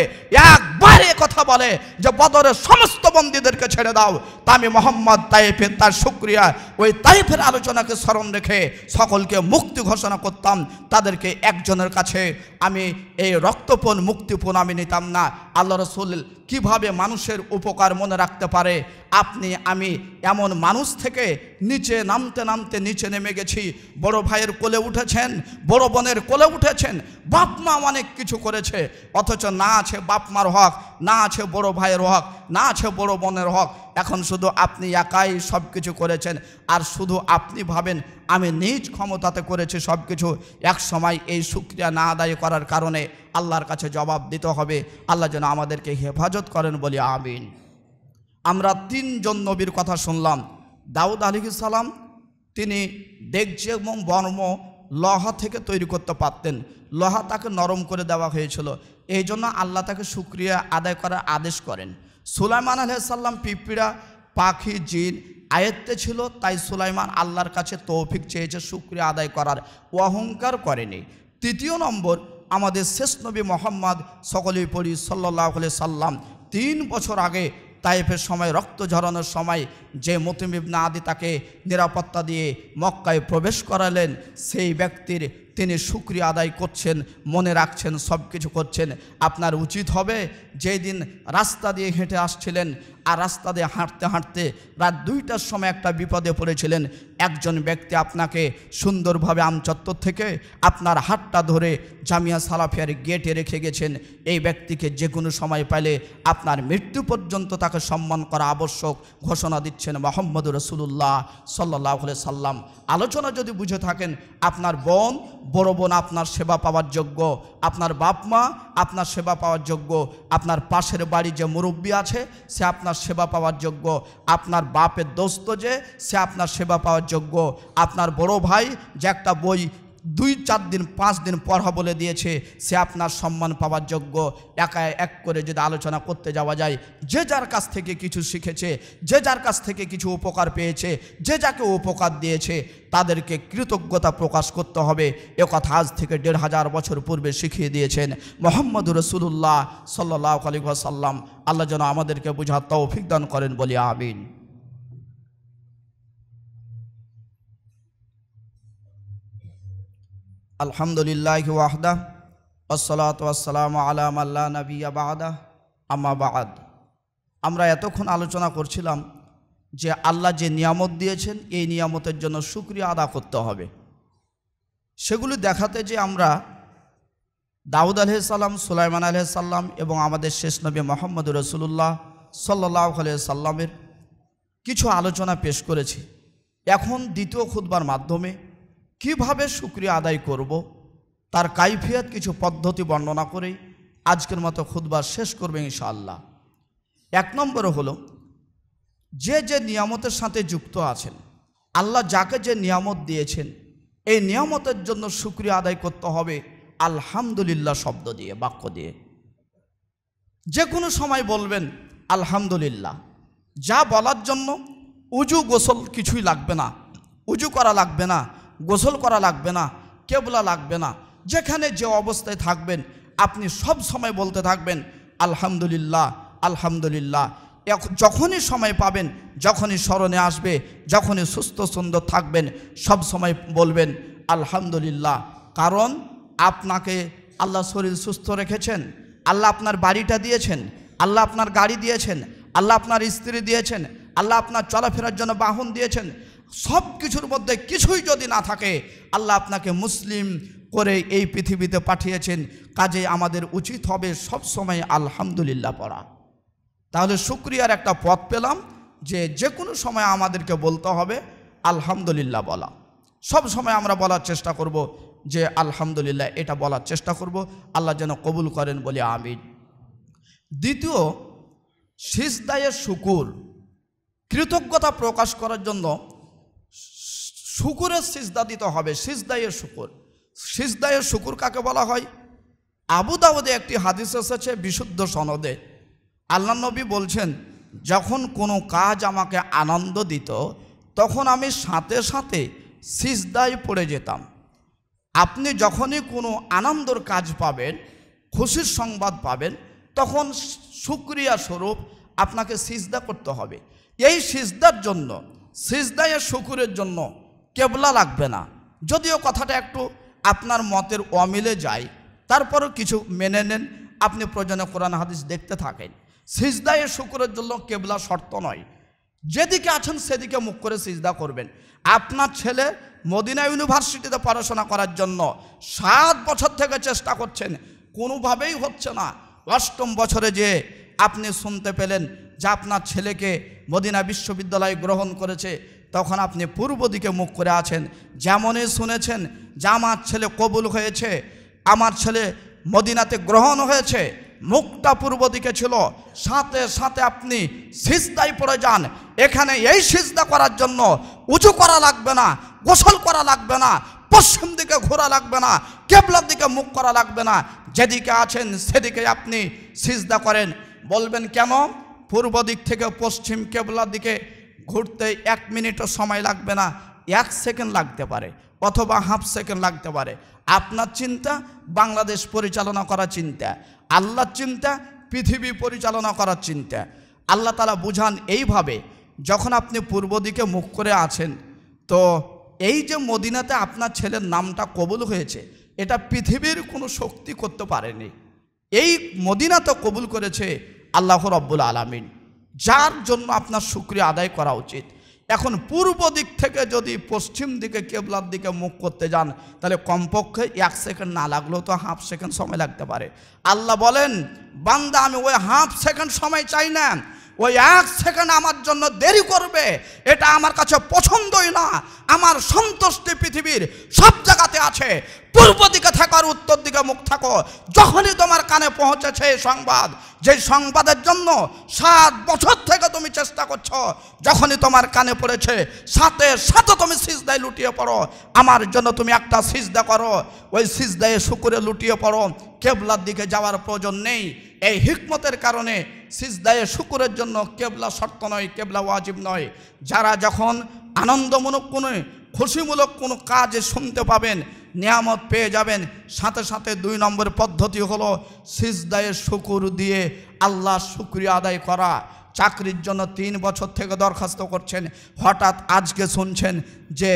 একবারে কথা বলে যে বদরের সমস্ত বন্দীদেরকে ছেড়ে দাও, তা আমি মোহাম্মদ তাইফের তার শুকরিয়া, ওই তাইফের আলোচনাকে স্মরণ রেখে সকলকে মুক্তি ঘোষণা করতাম। তাদেরকে একজনের কাছে আমি এই রক্তপণ, মুক্তিপণ আমি নিতাম না। আল্লাহ রসুল কিভাবে মানুষের উপকার মনে রাখতে পারে? আপনি আমি এমন মানুষ থেকে নিচে নামতে নামতে নিচে নেমে গেছি। বড় ভাইয়ের কোলে উঠেছেন, বড় বোনের কোলে উঠেছেন, বাপ মা অনেক কিছু করেছে, অথচ না আছে বাপ মার হক, না আছে বড় ভাইয়ের হক, না আছে বড় বোনের হক। এখন শুধু আপনি একাই সব কিছু করেছেন, আর শুধু আপনি ভাবেন আমি নিজ ক্ষমতাতে করেছি সব কিছু। এক সময় এই শুকরিয়া না আদায় করার কারণে আল্লাহর কাছে জবাব দিতে হবে। আল্লাহ যেন আমাদেরকে হেফাজত করেন বলি আমিন। আমরা 3 জন নবীর কথা শুনলাম। দাউদ আলাইহিস সালাম, তিনি ডেকচি এবং বর্ম লোহা থেকে তৈরি করতে পারতেন, লোহা তাকে নরম করে দেওয়া হয়েছিল, এই জন্য আল্লাহ তাকে শুকরিয়া আদায় করার আদেশ করেন। সুলাইমান আলাইহিস সালাম পিঁপড়া, পাখি, জিন আয়ত্তে ছিল, তাই সুলাইমান আল্লাহর কাছে তৌফিক চেয়েছে শুকরিয়া আদায় করার, অহংকার করেনি। 3 নম্বর, আমাদের শেষ নবী মোহাম্মদ সকলেই পড়ি সাল্লাল্লাহু আলাইহি সাল্লাম 3 বছর আগে তাইফের সময়, রক্ত ঝরানোর সময় যে মুতিম ইবনে আদি তাকে নিরাপত্তা দিয়ে মক্কায় প্রবেশ করালেন, সেই ব্যক্তির তিনি শুকরিয়া আদায় করছেন, মনে রাখছেন, সব কিছু করছেন। আপনার উচিত হবে, যেই দিন রাস্তা দিয়ে হেঁটে আসছিলেন আর রাস্তা দিয়ে হাঁটতে হাঁটতে রাত 2টার সময় একটা বিপদে পড়েছিলেন, একজন ব্যক্তি আপনাকে সুন্দরভাবে আমচত্বর থেকে আপনার হাতটা ধরে জামিয়া সালাফিয়ার গেটে রেখে গেছেন। এই ব্যক্তিকে যে কোনো সময় পাইলে আপনার মৃত্যু পর্যন্ত তাকে সম্মান করা আবশ্যক ঘোষণা দিচ্ছেন মুহাম্মদুর রাসূলুল্লাহ সাল্লাল্লাহু আলাইহি সাল্লাম। আলোচনা যদি বুঝে থাকেন, আপনার বোন বড় বোন আপনার সেবা পাওয়ার যোগ্য, আপনার বাপ মা আপনার সেবা পাওয়ার যোগ্য, আপনার পাশের বাড়ি যে মুরব্বী আছে সে আপনার সেবা পাওয়ার যোগ্য, আপনার বাপের দোস্ত যে সে আপনার সেবা পাওয়ার যোগ্য, আপনার বড় ভাই যে একটা বই 2-4 দিন 5 দিন পড়া বলে দিয়েছে সে আপনার সম্মান পাওয়ার যোগ্য। একা এক করে যদি আলোচনা করতে যাওয়া যায়, যে যার কাছ থেকে কিছু শিখেছে, যে যার কাছ থেকে কিছু উপকার পেয়েছে, যে যাকে উপকার দিয়েছে তাদেরকে কৃতজ্ঞতা প্রকাশ করতে হবে। এ কথা আজ থেকে 1500 বছর পূর্বে শিখিয়ে দিয়েছেন মুহাম্মদ রাসূলুল্লাহ সাল্লাল্লাহু আলাইহি ওয়াসাল্লাম। আল্লাহ যেন আমাদেরকে বুঝার তৌফিক দান করেন, বলি আমিন। আলহামদুলিল্লাহি ওয়াহদা ওয়াসসালাতু ওয়াসসালামু আলা মান লা নাবিয়্যা বা'দা, আম্মা বা'দ। আমরা এতক্ষণ আলোচনা করছিলাম যে আল্লাহ যে নিয়ামত দিয়েছেন এই নিয়ামতের জন্য শুকরিয়া আদা করতে হবে। সেগুলি দেখাতে যে আমরা দাউদ আলাইহিস সালাম, সুলাইমান আলাইহিস সালাম এবং আমাদের শেষ নবী মুহাম্মদ রাসূলুল্লাহ সাল্লাল্লাহু আলাইহি সাল্লামের কিছু আলোচনা পেশ করেছি। এখন দ্বিতীয় খুতবার মাধ্যমে কিভাবে শুকরিয়া আদায় করব তার কাইফিয়ত কিছু পদ্ধতি বর্ণনা করে আজকের মতো খুতবা শেষ করবে ইনশাআল্লাহ। 1 নম্বরে হলো যে যে নিয়ামতের সাথে যুক্ত আছেন, আল্লাহ যাকে যে নিয়ামত দিয়েছেন এই নিয়ামতের জন্য শুকরিয়া আদায় করতে হবে আলহামদুলিল্লাহ শব্দ দিয়ে, বাক্য দিয়ে। যে কোনো সময় বলবেন আলহামদুলিল্লাহ। যা বলার জন্য উজু গোসল কিছুই লাগবে না, উজু করা লাগবে না, গোসল করা লাগবে না, কেবলা লাগবে না। যেখানে যে অবস্থায় থাকবেন আপনি সব সময় বলতে থাকবেন আলহামদুলিল্লাহ আলহামদুলিল্লাহ। যখনই সময় পাবেন, যখনই স্মরণে আসবে, যখনই সুস্থ সুন্দর থাকবেন সব সময় বলবেন আলহামদুলিল্লাহ। কারণ আপনাকে আল্লাহ শরীর সুস্থ রেখেছেন, আল্লাহ আপনার বাড়িটা দিয়েছেন, আল্লাহ আপনার গাড়ি দিয়েছেন, আল্লাহ আপনার স্ত্রী দিয়েছেন, আল্লাহ আপনার চলাফেরার জন্য বাহন দিয়েছেন। সব কিছুর মধ্যে কিছুই যদি না থাকে, আল্লাহ আপনাকে মুসলিম করে এই পৃথিবীতে পাঠিয়েছেন। কাজে আমাদের উচিত হবে সব সময় আলহামদুলিল্লাহ পড়া। তাহলে শুকরিয়ার একটা পথ পেলাম যে যে কোনো সময় আমাদেরকে বলতে হবে আলহামদুলিল্লাহ বলা। সব সময় আমরা বলার চেষ্টা করব যে আলহামদুলিল্লাহ, এটা বলার চেষ্টা করব। আল্লাহ যেন কবুল করেন, বলে আমিন। দ্বিতীয়, সিজদায়ে শুকুর, কৃতজ্ঞতা প্রকাশ করার জন্য শুকুরের সিজদা দিতে হবে। সিজদায়ে শুকুর, সিজদায়ে শুকুর কাকে বলা হয়? আবু দাউদে একটি হাদিস এসেছে বিশুদ্ধ সনদে। আল্লাহ নবী বলছেন, যখন কোনো কাজ আমাকে আনন্দ দিত তখন আমি সাথে সাথে সিজদায় পড়ে যেতাম। আপনি যখনই কোনো আনন্দর কাজ পাবেন, খুশির সংবাদ পাবেন, তখন শুকরিয়া স্বরূপ আপনাকে সিজদা করতে হবে। এই সিজদার জন্য, সিজদায়ে শুকুরের জন্য কেবলা লাগবে না। যদিও কথাটা একটু আপনার মতের অমিলে যায়, তারপরও কিছু মেনে নেন। আপনি প্রয়োজনে কোরআন হাদিস দেখতে থাকেন। সিজদায়ে শুকুরের জন্য কেবলা শর্ত নয়। যেদিকে আছেন সেদিকে মুখ করে সিজদা করবেন। আপনার ছেলে মদিনা ইউনিভার্সিটিতে পড়াশোনা করার জন্য 7 বছর থেকে চেষ্টা করছেন, কোনোভাবেই হচ্ছে না। 8ম বছরে যে আপনি শুনতে পেলেন যে আপনার ছেলেকে মদিনা বিশ্ববিদ্যালয়ে গ্রহণ করেছে, তখন আপনি পূর্ব দিকে মুখ করে আছেন। যেমনই শুনেছেন যে আমার ছেলে কবুল হয়েছে, আমার ছেলে মদিনাতে গ্রহণ হয়েছে, মুখটা পূর্ব দিকে ছিল, সাথে সাথে আপনি সিজদায় পড়ে যান। এখানে এই সিজদা করার জন্য উজু করা লাগবে না, গোসল করা লাগবে না, পশ্চিম দিকে ঘোরা লাগবে না, কেবলার দিকে মুখ করা লাগবে না। যেদিকে আছেন সেদিকে আপনি সিজদা করেন। বলবেন কেন? পূর্ব দিক থেকে পশ্চিম কেবলার দিকে ঘুরতে 1 মিনিটও সময় লাগবে না, 1 সেকেন্ড লাগতে পারে অথবা হাফ সেকেন্ড লাগতে পারে। আপনার চিন্তা বাংলাদেশ পরিচালনা করার চিন্তা, আল্লাহর চিন্তা পৃথিবী পরিচালনা করার চিন্তা। আল্লাহ তাআলা বুঝান এইভাবে, যখন আপনি পূর্ব দিকে মুখ করে আছেন, তো এই যে মদিনাতে আপনার ছেলের নামটা কবুল হয়েছে, এটা পৃথিবীর কোনো শক্তি করতে পারেনি। এই মদিনাতে কবুল করেছে আল্লাহ রাব্বুল আলামিন, যার জন্য আপনার শুকরিয়া আদায় করা উচিত। এখন পূর্ব দিক থেকে যদি পশ্চিম দিকে কেবলার দিকে মুখ করতে যান, তাহলে কমপক্ষে 1 সেকেন্ড না লাগলেও তো হাফ সেকেন্ড সময় লাগতে পারে। আল্লাহ বলেন, বান্দা আমি ওই হাফ সেকেন্ড সময় চাই না, ওই 1 সেকেন্ড আমার জন্য দেরি করবে, এটা আমার কাছে পছন্দই না। আমার সন্তুষ্টি পৃথিবীর সব জায়গাতে আছে। পূর্ব দিকে থাকার উত্তর দিকে মুখ থাকো। যখনই তোমার কানে পৌঁছেছে এই সংবাদ, যে সংবাদের জন্য 7 বছর থেকে তুমি চেষ্টা করছো, যখনই তোমার কানে পড়েছে সাথে সাথে তুমি সিজদায় লুটিয়ে পড়ো। আমার জন্য তুমি একটা সিজদা করো, ওই সিজদায় শুকরে লুটিয়ে পড়ো। কেবলার দিকে যাওয়ার প্রয়োজন নেই। এই হিকমতের কারণে সিজদায়ে শুকরের জন্য কেবলা শর্ত নয়, কেবলা ওয়াজিব নয়। যারা যখন আনন্দমূলক কোনো খুশিমূলক কোনো কাজে শুনতে পাবেন, নিয়ামত পেয়ে যাবেন, সাথে সাথে 2 নম্বর পদ্ধতি হলো সিজদায়ে শুকুর দিয়ে আল্লাহ শুকরিয়া আদায় করা। চাকরির জন্য 3 বছর থেকে দরখাস্ত করছেন, হঠাৎ আজকে শুনছেন যে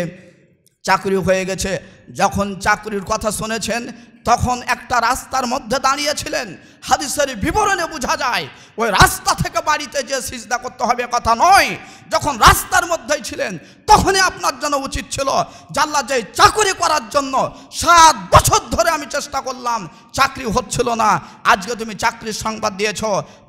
চাকরি হয়ে গেছে। যখন চাকরির কথা শুনেছেন তখন একটা রাস্তার মধ্যে দাঁড়িয়েছিলেন। হাদিসের বিবরণে বোঝা যায় ওই রাস্তা থেকে বাড়িতে যে সিজদা করতে হবে কথা নয়। যখন রাস্তার মধ্যেই ছিলেন তখনই আপনার জন্য উচিত ছিল জাল্লা যে চাকরি করার জন্য 7 বছর ধরে আমি চেষ্টা করলাম, চাকরি হচ্ছিল না। আজকে তুমি চাকরির সংবাদ দিয়েছ,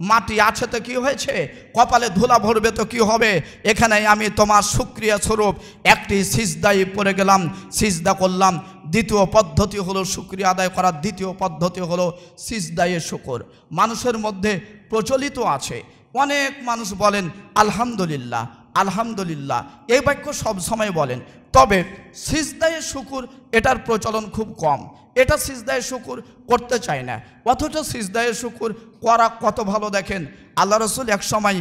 মাটি আছে তো কি হয়েছে, কপালে ধুলা ভরবে তো কি হবে, এখানে আমি তোমার শুকরিয়া স্বরূপ একটি সিজদায় পড়ে গেলাম, সিজদা করলাম। দ্বিতীয় পদ্ধতি হলো শুকরিয়া আদায় করার, দ্বিতীয় পদ্ধতি হলো সিজদায়ে শুকর। মানুষের মধ্যে প্রচলিত আছে, অনেক মানুষ বলেন আলহামদুলিল্লাহ আলহামদুলিল্লাহ, এই বাক্য সব সময় বলেন। তবে সিজদায়ে শুকর এটার প্রচলন খুব কম। এটা সিজদায়ে শুকর করতে চায় না, অথচ সিজদায়ে শুকর করা কত ভালো। দেখেন আল্লাহ রসুল এক সময়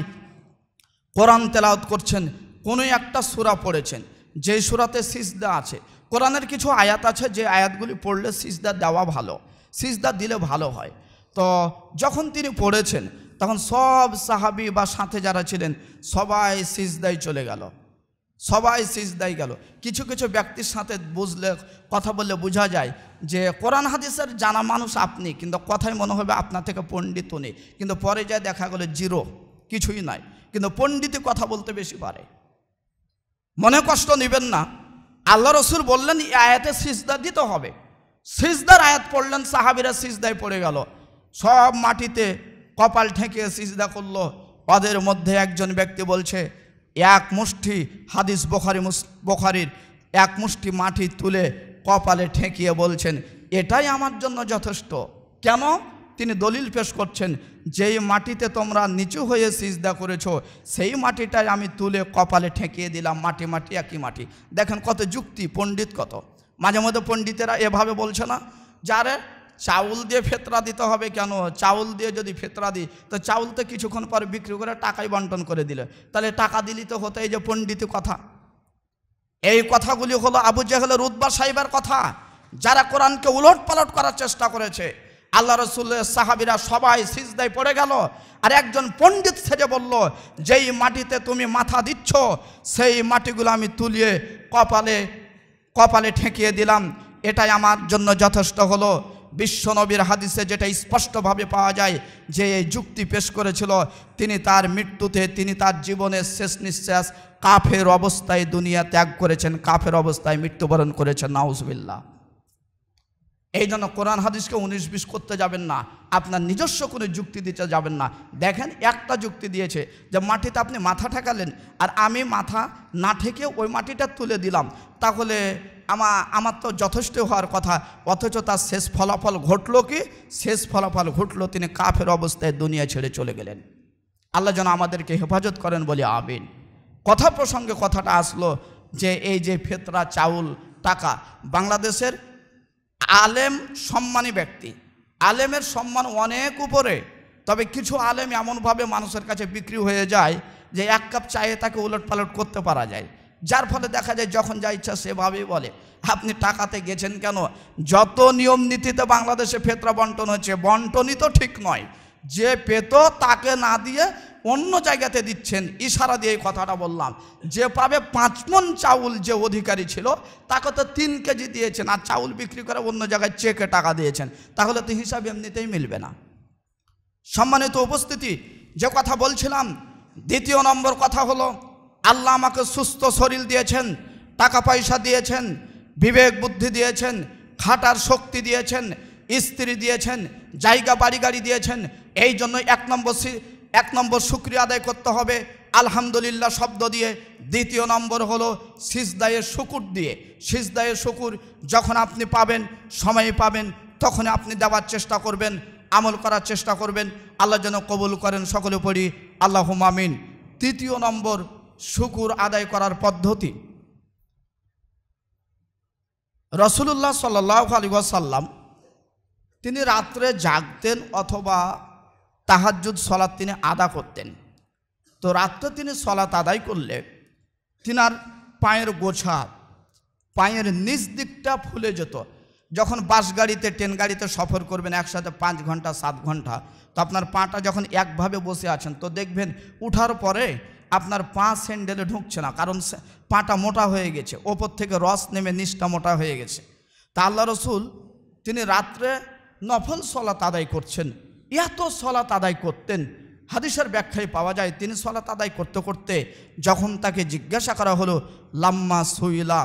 কোরআন তেলাওয়াত করছেন, কোনো একটা সূরা পড়েছেন যে সূরাতে সিজদা আছে। কোরআনের কিছু আয়াত আছে যে আয়াতগুলি পড়লে সিজদা দেওয়া ভালো, সিজদা দিলে ভালো হয়। তো যখন তিনি পড়েছেন তখন সব সাহাবী বা সাথে যারা ছিলেন সবাই সিজদায় চলে গেল, সবাই সিজদায় গেল। কিছু কিছু ব্যক্তির সাথে বুঝলে কথা বললে বোঝা যায় যে কোরআন হাদিসের জানা মানুষ আপনি, কিন্তু কথাই মনে হবে আপনার থেকে পণ্ডিত উনি, কিন্তু পরে যায় দেখা গেল জিরো, কিছুই নাই। কিন্তু পণ্ডিত কথা বলতে বেশি পারে। মনে কষ্ট নেবেন না, আল্লাহ রসুল বললেন এই আয়াতে সিজদা দিতে হবে। সিজদার আয়াত পড়লেন, সাহাবীরা সিজদায় পড়ে গেল, সব মাটিতে কপাল ঠেকিয়ে সিজদা করলো। ওদের মধ্যে একজন ব্যক্তি বলছে, এক মুষ্টি, হাদিস বুখারীর, এক মুষ্টি মাটি তুলে কপালে ঠেকিয়ে বলছেন এটাই আমার জন্য যথেষ্ট। কেন? তিনি দলিল পেশ করছেন, যেই মাটিতে তোমরা নিচু হয়ে সিজদা করেছো সেই মাটিটাই আমি তুলে কপালে ঠেকিয়ে দিলাম, মাটি মাটি একই মাটি। দেখেন কত যুক্তি, পণ্ডিত কত। মাঝে মধ্যে পণ্ডিতেরা এভাবে বলছে না, যারে চাউল দিয়ে ফেতরা দিতে হবে, কেন চাউল দিয়ে যদি ফেতরা দিই তো চাউল তো কিছুক্ষণ পরে বিক্রি করে টাকাই বন্টন করে দিলে, তাহলে টাকা দিলি তো হতো। এই যে পণ্ডিত কথা, এই কথাগুলি হলো আবু জেহেলের উতবা সাহেবের কথা, যারা কোরআনকে উলট পালট করার চেষ্টা করেছে। আল্লাহ রসুলের সাহাবীরা সবাই সিজদায় পড়ে গেল, আর একজন পণ্ডিত সেজে বলল যেই মাটিতে তুমি মাথা দিচ্ছ সেই মাটিগুলো আমি তুলিয়ে কপালে ঠেকিয়ে দিলাম, এটাই আমার জন্য যথেষ্ট হলো। বিশ্বনবীর হাদিসে যেটা স্পষ্টভাবে পাওয়া যায় যে এই যুক্তি পেশ করেছিল, তিনি তার মৃত্যুতে, তিনি তার জীবনের শেষ নিঃশ্বাস কাফের অবস্থায় দুনিয়া ত্যাগ করেছেন, কাফের অবস্থায় মৃত্যুবরণ করেছেন, নাউজুবিল্লাহ। এই জন্য কোরআন হাদিসকে 19-20 করতে যাবেন না, আপনার নিজস্ব কোনো যুক্তি দিতে যাবেন না। দেখেন একটা যুক্তি দিয়েছে যে মাটিতে আপনি মাথা ঠেকালেন আর আমি মাথা না ঠেকে ওই মাটিটা তুলে দিলাম, তাহলে আমার তো যথেষ্ট হওয়ার কথা। অথচ তার শেষ ফলাফল ঘটল কি? শেষ ফলাফল ঘটল তিনি কাফের অবস্থায় দুনিয়া ছেড়ে চলে গেলেন। আল্লাহ যেন আমাদেরকে হেফাজত করেন বলে আমিন। কথা প্রসঙ্গে কথাটা আসলো যে এই যে ফেতরা, চাউল, টাকা, বাংলাদেশের আলেম সম্মানী ব্যক্তি, আলেমের সম্মান অনেক উপরে। তবে কিছু আলেম এমনভাবে মানুষের কাছে বিক্রি হয়ে যায় যে 1 কাপ চায়ে তাকে উলট পালট করতে পারা যায়, যার ফলে দেখা যায় যখন যা ইচ্ছা সেভাবেই বলে। আপনি টাকাতে গেছেন কেন? যত নিয়ম নীতিতে বাংলাদেশে ফেতরা বন্টন হচ্ছে, বন্টনই তো ঠিক নয়। যে পেত তাকে না দিয়ে অন্য জায়গাতে দিচ্ছেন, ইশারা দিয়ে এই কথাটা বললাম। যে পাবে 5 মণ চাউল যে অধিকারী ছিল তাকে তো 3 কেজি দিয়েছেন, আর চাউল বিক্রি করে অন্য জায়গায় চেকে টাকা দিয়েছেন, তাহলে তো হিসাব এমনিতেই মিলবে না। সম্মানিত উপস্থিতি, যে কথা বলছিলাম, দ্বিতীয় নম্বর কথা হলো আল্লাহ আমাকে সুস্থ শরীর দিয়েছেন, টাকা পয়সা দিয়েছেন, বিবেক বুদ্ধি দিয়েছেন, খাটার শক্তি দিয়েছেন, স্ত্রী দিয়েছেন, জায়গা বাড়ি গাড়ি দিয়েছেন। এই জন্য 1 নম্বর এক নম্বর শুকরিয়া আদায় করতে হবে আলহামদুলিল্লাহ শব্দ দিয়ে। দ্বিতীয় নম্বর হলো সিজদায়ে শুকুর দিয়ে। সিজদায়ে শুকুর যখন আপনি পাবেন, সময় পাবেন, তখন আপনি দেওয়ার চেষ্টা করবেন, আমল করার চেষ্টা করবেন। আল্লাহ যেন কবুল করেন। সকলে পড়ি আল্লাহুম্মা আমিন। তৃতীয় নম্বর শুকুর আদায় করার পদ্ধতি, রাসূলুল্লাহ সাল্লাল্লাহু আলাইহি ওয়াসাল্লাম তিনি রাত্রে জাগতেন অথবা তাহাজ্জুদ সালাত তিনি আদা করতেন। তো রাত্রে তিনি সালাত আদায় করলে তিনার পায়ের গোছা, পায়ের নিচ দিকটা ফুলে যেত। যখন বাস গাড়িতে, ট্রেন গাড়িতে সফর করবেন একসাথে 5 ঘন্টা 7 ঘন্টা, তো আপনার পাটা যখন একভাবে বসে আছেন তো দেখবেন উঠার পরে আপনার পা স্যান্ডেলে ঢুকছে না, কারণ পাটা মোটা হয়ে গেছে, ওপর থেকে রস নেমে নিচটা মোটা হয়ে গেছে। তা আল্লাহ রসুল তিনি রাত্রে নফল সলাত আদায় করছেন। এত সলাত আদায় করতেন, হাদিসের ব্যাখ্যায় পাওয়া যায় তিনি সলাত আদায় করতে করতে যখন তাকে জিজ্ঞাসা করা হলো লাম্মা সুইলা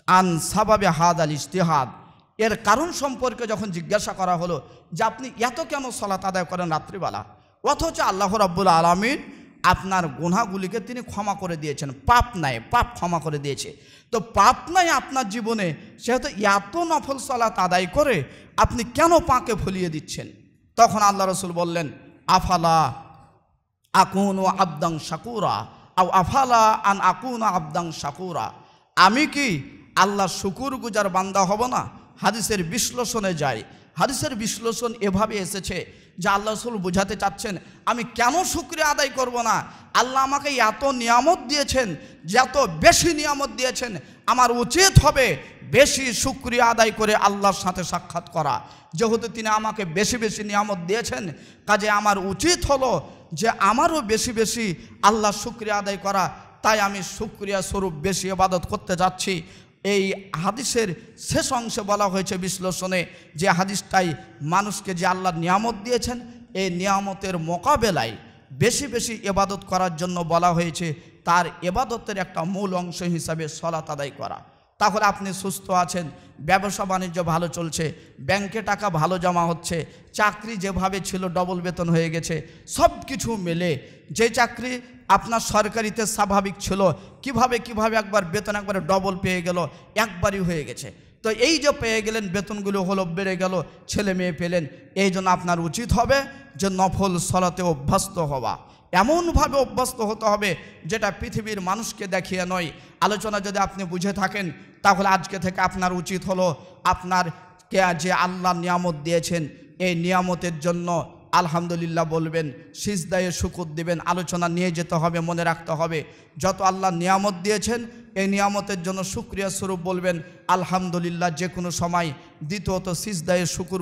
আন সাবাবে হাদ আল ইজতিহাদ, এর কারণ সম্পর্কে যখন জিজ্ঞাসা করা হলো যে আপনি এত কেন সলাত আদায় করেন রাত্রিবেলা, অথচ আল্লাহ রাব্বুল আলামিন আপনার গুনাহগুলিকে তিনি ক্ষমা করে দিয়েছেন, পাপ নাই, পাপ ক্ষমা করে দিয়েছে। তো পাপ নাই আপনার জীবনে, সেহেতু এত নফল সালাত আদায় করে আপনি কেন পাকে ফুলিয়ে দিচ্ছেন? তখন আল্লাহ রসুল বললেন আফালা আকুনু আবদাং শাকুরা আও আফালা আন আকুনা আবদাং শাকুরা, আমি কি আল্লাহ শুকুর গুজার বান্দা হব না? হাদিসের বিশ্লেষণে যায়, হাদিসের বিশ্লেষণ এভাবে এসেছে যে আল্লাহ রসুল বোঝাতে চাচ্ছেন আমি কেন শুকরিয়া আদায় করব না? আল্লাহ আমাকে এত নিয়ামত দিয়েছেন, যত বেশি নিয়ামত দিয়েছেন, আমার উচিত হবে বেশি শুকরিয়া আদায় করে আল্লাহর সাথে সাক্ষাৎ করা। যেহেতু তিনি আমাকে বেশি বেশি নিয়ামত দিয়েছেন, কাজে আমার উচিত হলো যে আমারও বেশি বেশি আল্লাহর শুকরিয়া আদায় করা। তাই আমি শুকরিয়া স্বরূপ বেশি ইবাদত করতে যাচ্ছি। এই হাদিসের শেষ অংশে বলা হয়েছে বিশ্লেষণে যে হাদিসটাই মানুষকে যে আল্লাহ নিয়ামত দিয়েছেন এই নিয়ামতের মোকাবেলায় বেশি বেশি ইবাদত করার জন্য বলা হয়েছে। তার ইবাদতের একটা মূল অংশ হিসাবে সালাত আদায় করা। তাহলে আপনি সুস্থ আছেন, ব্যবসা বাণিজ্য ভালো চলছে, ব্যাংকে টাকা ভালো জমা হচ্ছে, চাকরি যেভাবে ছিল ডবল বেতন হয়ে গেছে, সব কিছু মিলে যে চাকরি আপনার সরকারিতে স্বাভাবিক ছিল কিভাবে একবার বেতন একবারে ডবল পেয়ে গেল, একবারই হয়ে গেছে। তো এই যে পেয়ে গেলেন, বেতনগুলো হলো বেড়ে গেল, ছেলে মেয়ে পেলেন, এই জন্য আপনার উচিত হবে যে নফল সালাতে অভ্যস্ত হওয়া। এমনভাবে অভ্যস্ত হতে হবে যেটা পৃথিবীর মানুষকে দেখিয়ে নয়। আলোচনা যদি আপনি বুঝে থাকেন তাহলে আজকে থেকে আপনার উচিত হলো আপনার যে আল্লাহ নিয়ামত দিয়েছেন এই নিয়ামতের জন্য আলহামদুলিল্লাহ বলবেন, সিজদায়ে শুকুর দিবেন। আলোচনা নিয়ে যেতে হবে, মনে রাখতে হবে যত আল্লাহ নিয়ামত দিয়েছেন এই নিয়ামতের জন্য শুকরিয়া স্বরূপ বলবেন আলহামদুলিল্লাহ যে কোনো সময়। দ্বিতীয়ত সিজদায়ে শুকুর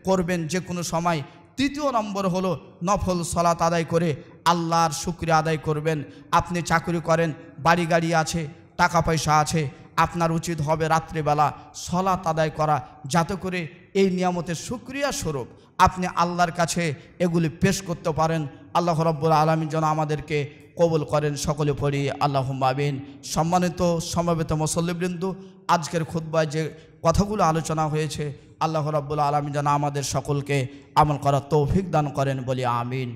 করবেন যে কোনো সময়। তৃতীয় নম্বর হলো নফল সালাত আদায় করে আল্লাহর শুকরিয়া আদায় করবেন। আপনি চাকরি করেন, বাড়ি গাড়ি আছে, টাকা পয়সা আছে, আপনার উচিত হবে রাত্রিবেলা সালাত আদায় করা, যাতে করে এই নিয়ামতের শুকরিয়া স্বরূপ আপনি আল্লাহর কাছে এগুলি পেশ করতে পারেন। আল্লাহ রাব্বুল আলামিন যেন আমাদেরকে কবুল করেন। সকলে পড়ি আল্লাহুম্মা আমিন। সম্মানিত সমবেত মুসল্লিবৃন্দ, আজকের খুতবায় যে কথাগুলো আলোচনা হয়েছে আল্লাহ রাব্বুল আলামিন যেন আমাদের সকলকে আমল করার তৌফিক দান করেন, বলি আমিন।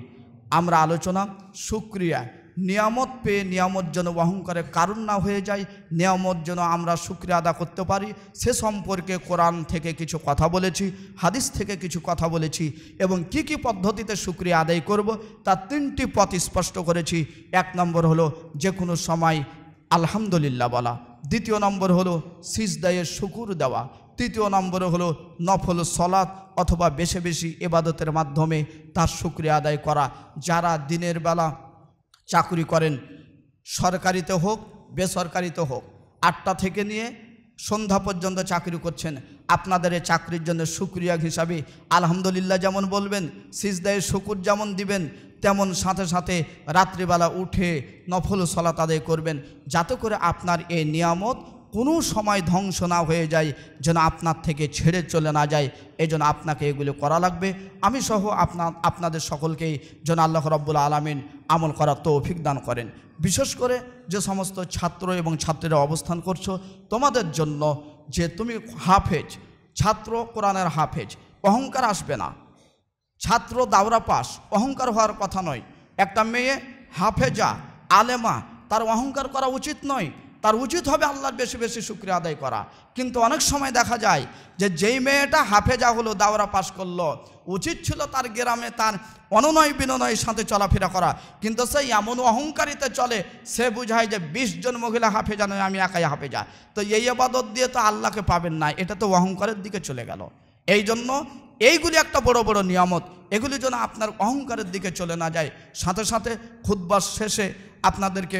আমরা আলোচনা শুকরিয়া, নিয়ামত পেয়ে নিয়ামত যেন অহংকারের কারণ না হয়ে যায়, নিয়ামত যেন আমরা শুকরিয়া আদা করতে পারি সে সম্পর্কে কোরআন থেকে কিছু কথা বলেছি, হাদিস থেকে কিছু কথা বলেছি, এবং কি কি পদ্ধতিতে শুকরিয়া আদায় করব তার 3টি পথ স্পষ্ট করেছি। 1 নম্বর হলো যে কোনো সময় আলহামদুলিল্লাহ বলা, দ্বিতীয় নম্বর হলো সিজদায়ে শুকুর দেওয়া, তৃতীয় নম্বর হলো নফল সালাত অথবা বেশি বেশি ইবাদতের মাধ্যমে তার শুকরিয়া আদায় করা। যারা দিনের বেলা চাকরি করেন, সরকারিতে হোক বেসরকারিতে হোক, 8টা থেকে নিয়ে সন্ধ্যা পর্যন্ত চাকরি করছেন, আপনাদের এই চাকরির জন্য শুকরিয়া হিসাবে আলহামদুলিল্লাহ যেমন বলবেন, সিজদায়ে শুকুর যেমন দিবেন, তেমন সাথে সাথে রাত্রিবেলা উঠে নফল সালাত আদায় করবেন, যাতে করে আপনার এই নিয়ামত কোনো সময় ধ্বংস না হয়ে যায়, যেন আপনার থেকে ছেড়ে চলে না যায়। এই জন্য আপনাকে এগুলো করা লাগবে। আমি সহ আপনাদের সকলকেই যেন আল্লাহ রাব্বুল আলামিন আমল করার তৌফিক দান করেন। বিশেষ করে যে সমস্ত ছাত্র এবং ছাত্রীরা অবস্থান করছো, তোমাদের জন্য যে তুমি হাফেজ ছাত্র, কোরআনের হাফেজ, অহংকার আসবে না। ছাত্র দাওরা পাস, অহংকার হওয়ার কথা নয়। একটা মেয়ে হাফেজা আলেমা, তার অহংকার করা উচিত নয়, তার উচিত হবে আল্লাহর বেশি বেশি শুকরিয়া আদায় করা। কিন্তু অনেক সময় দেখা যায় যে যেই মেয়েটা হাফেজা হলো, দাওরা পাস করলো, উচিত ছিল তার গ্রামে তার অনুনয় বিনয়ের সাথে চলাফেরা করা, কিন্তু সে এমন অহংকারিতে চলে, সে বুঝায় যে 20 জন মহিলা হাফেজা নয়, আমি একাই হাফেজা। তো এই ইবাদত দিয়ে তো আল্লাহকে পাবেন না, এটা তো অহংকারের দিকে চলে গেল। এই জন্য এইগুলি একটা বড় বড় নিয়ামত, এগুলি যেন আপনার অহংকারের দিকে চলে না যায়। সাথে সাথে খুতবার শেষে আপনাদেরকে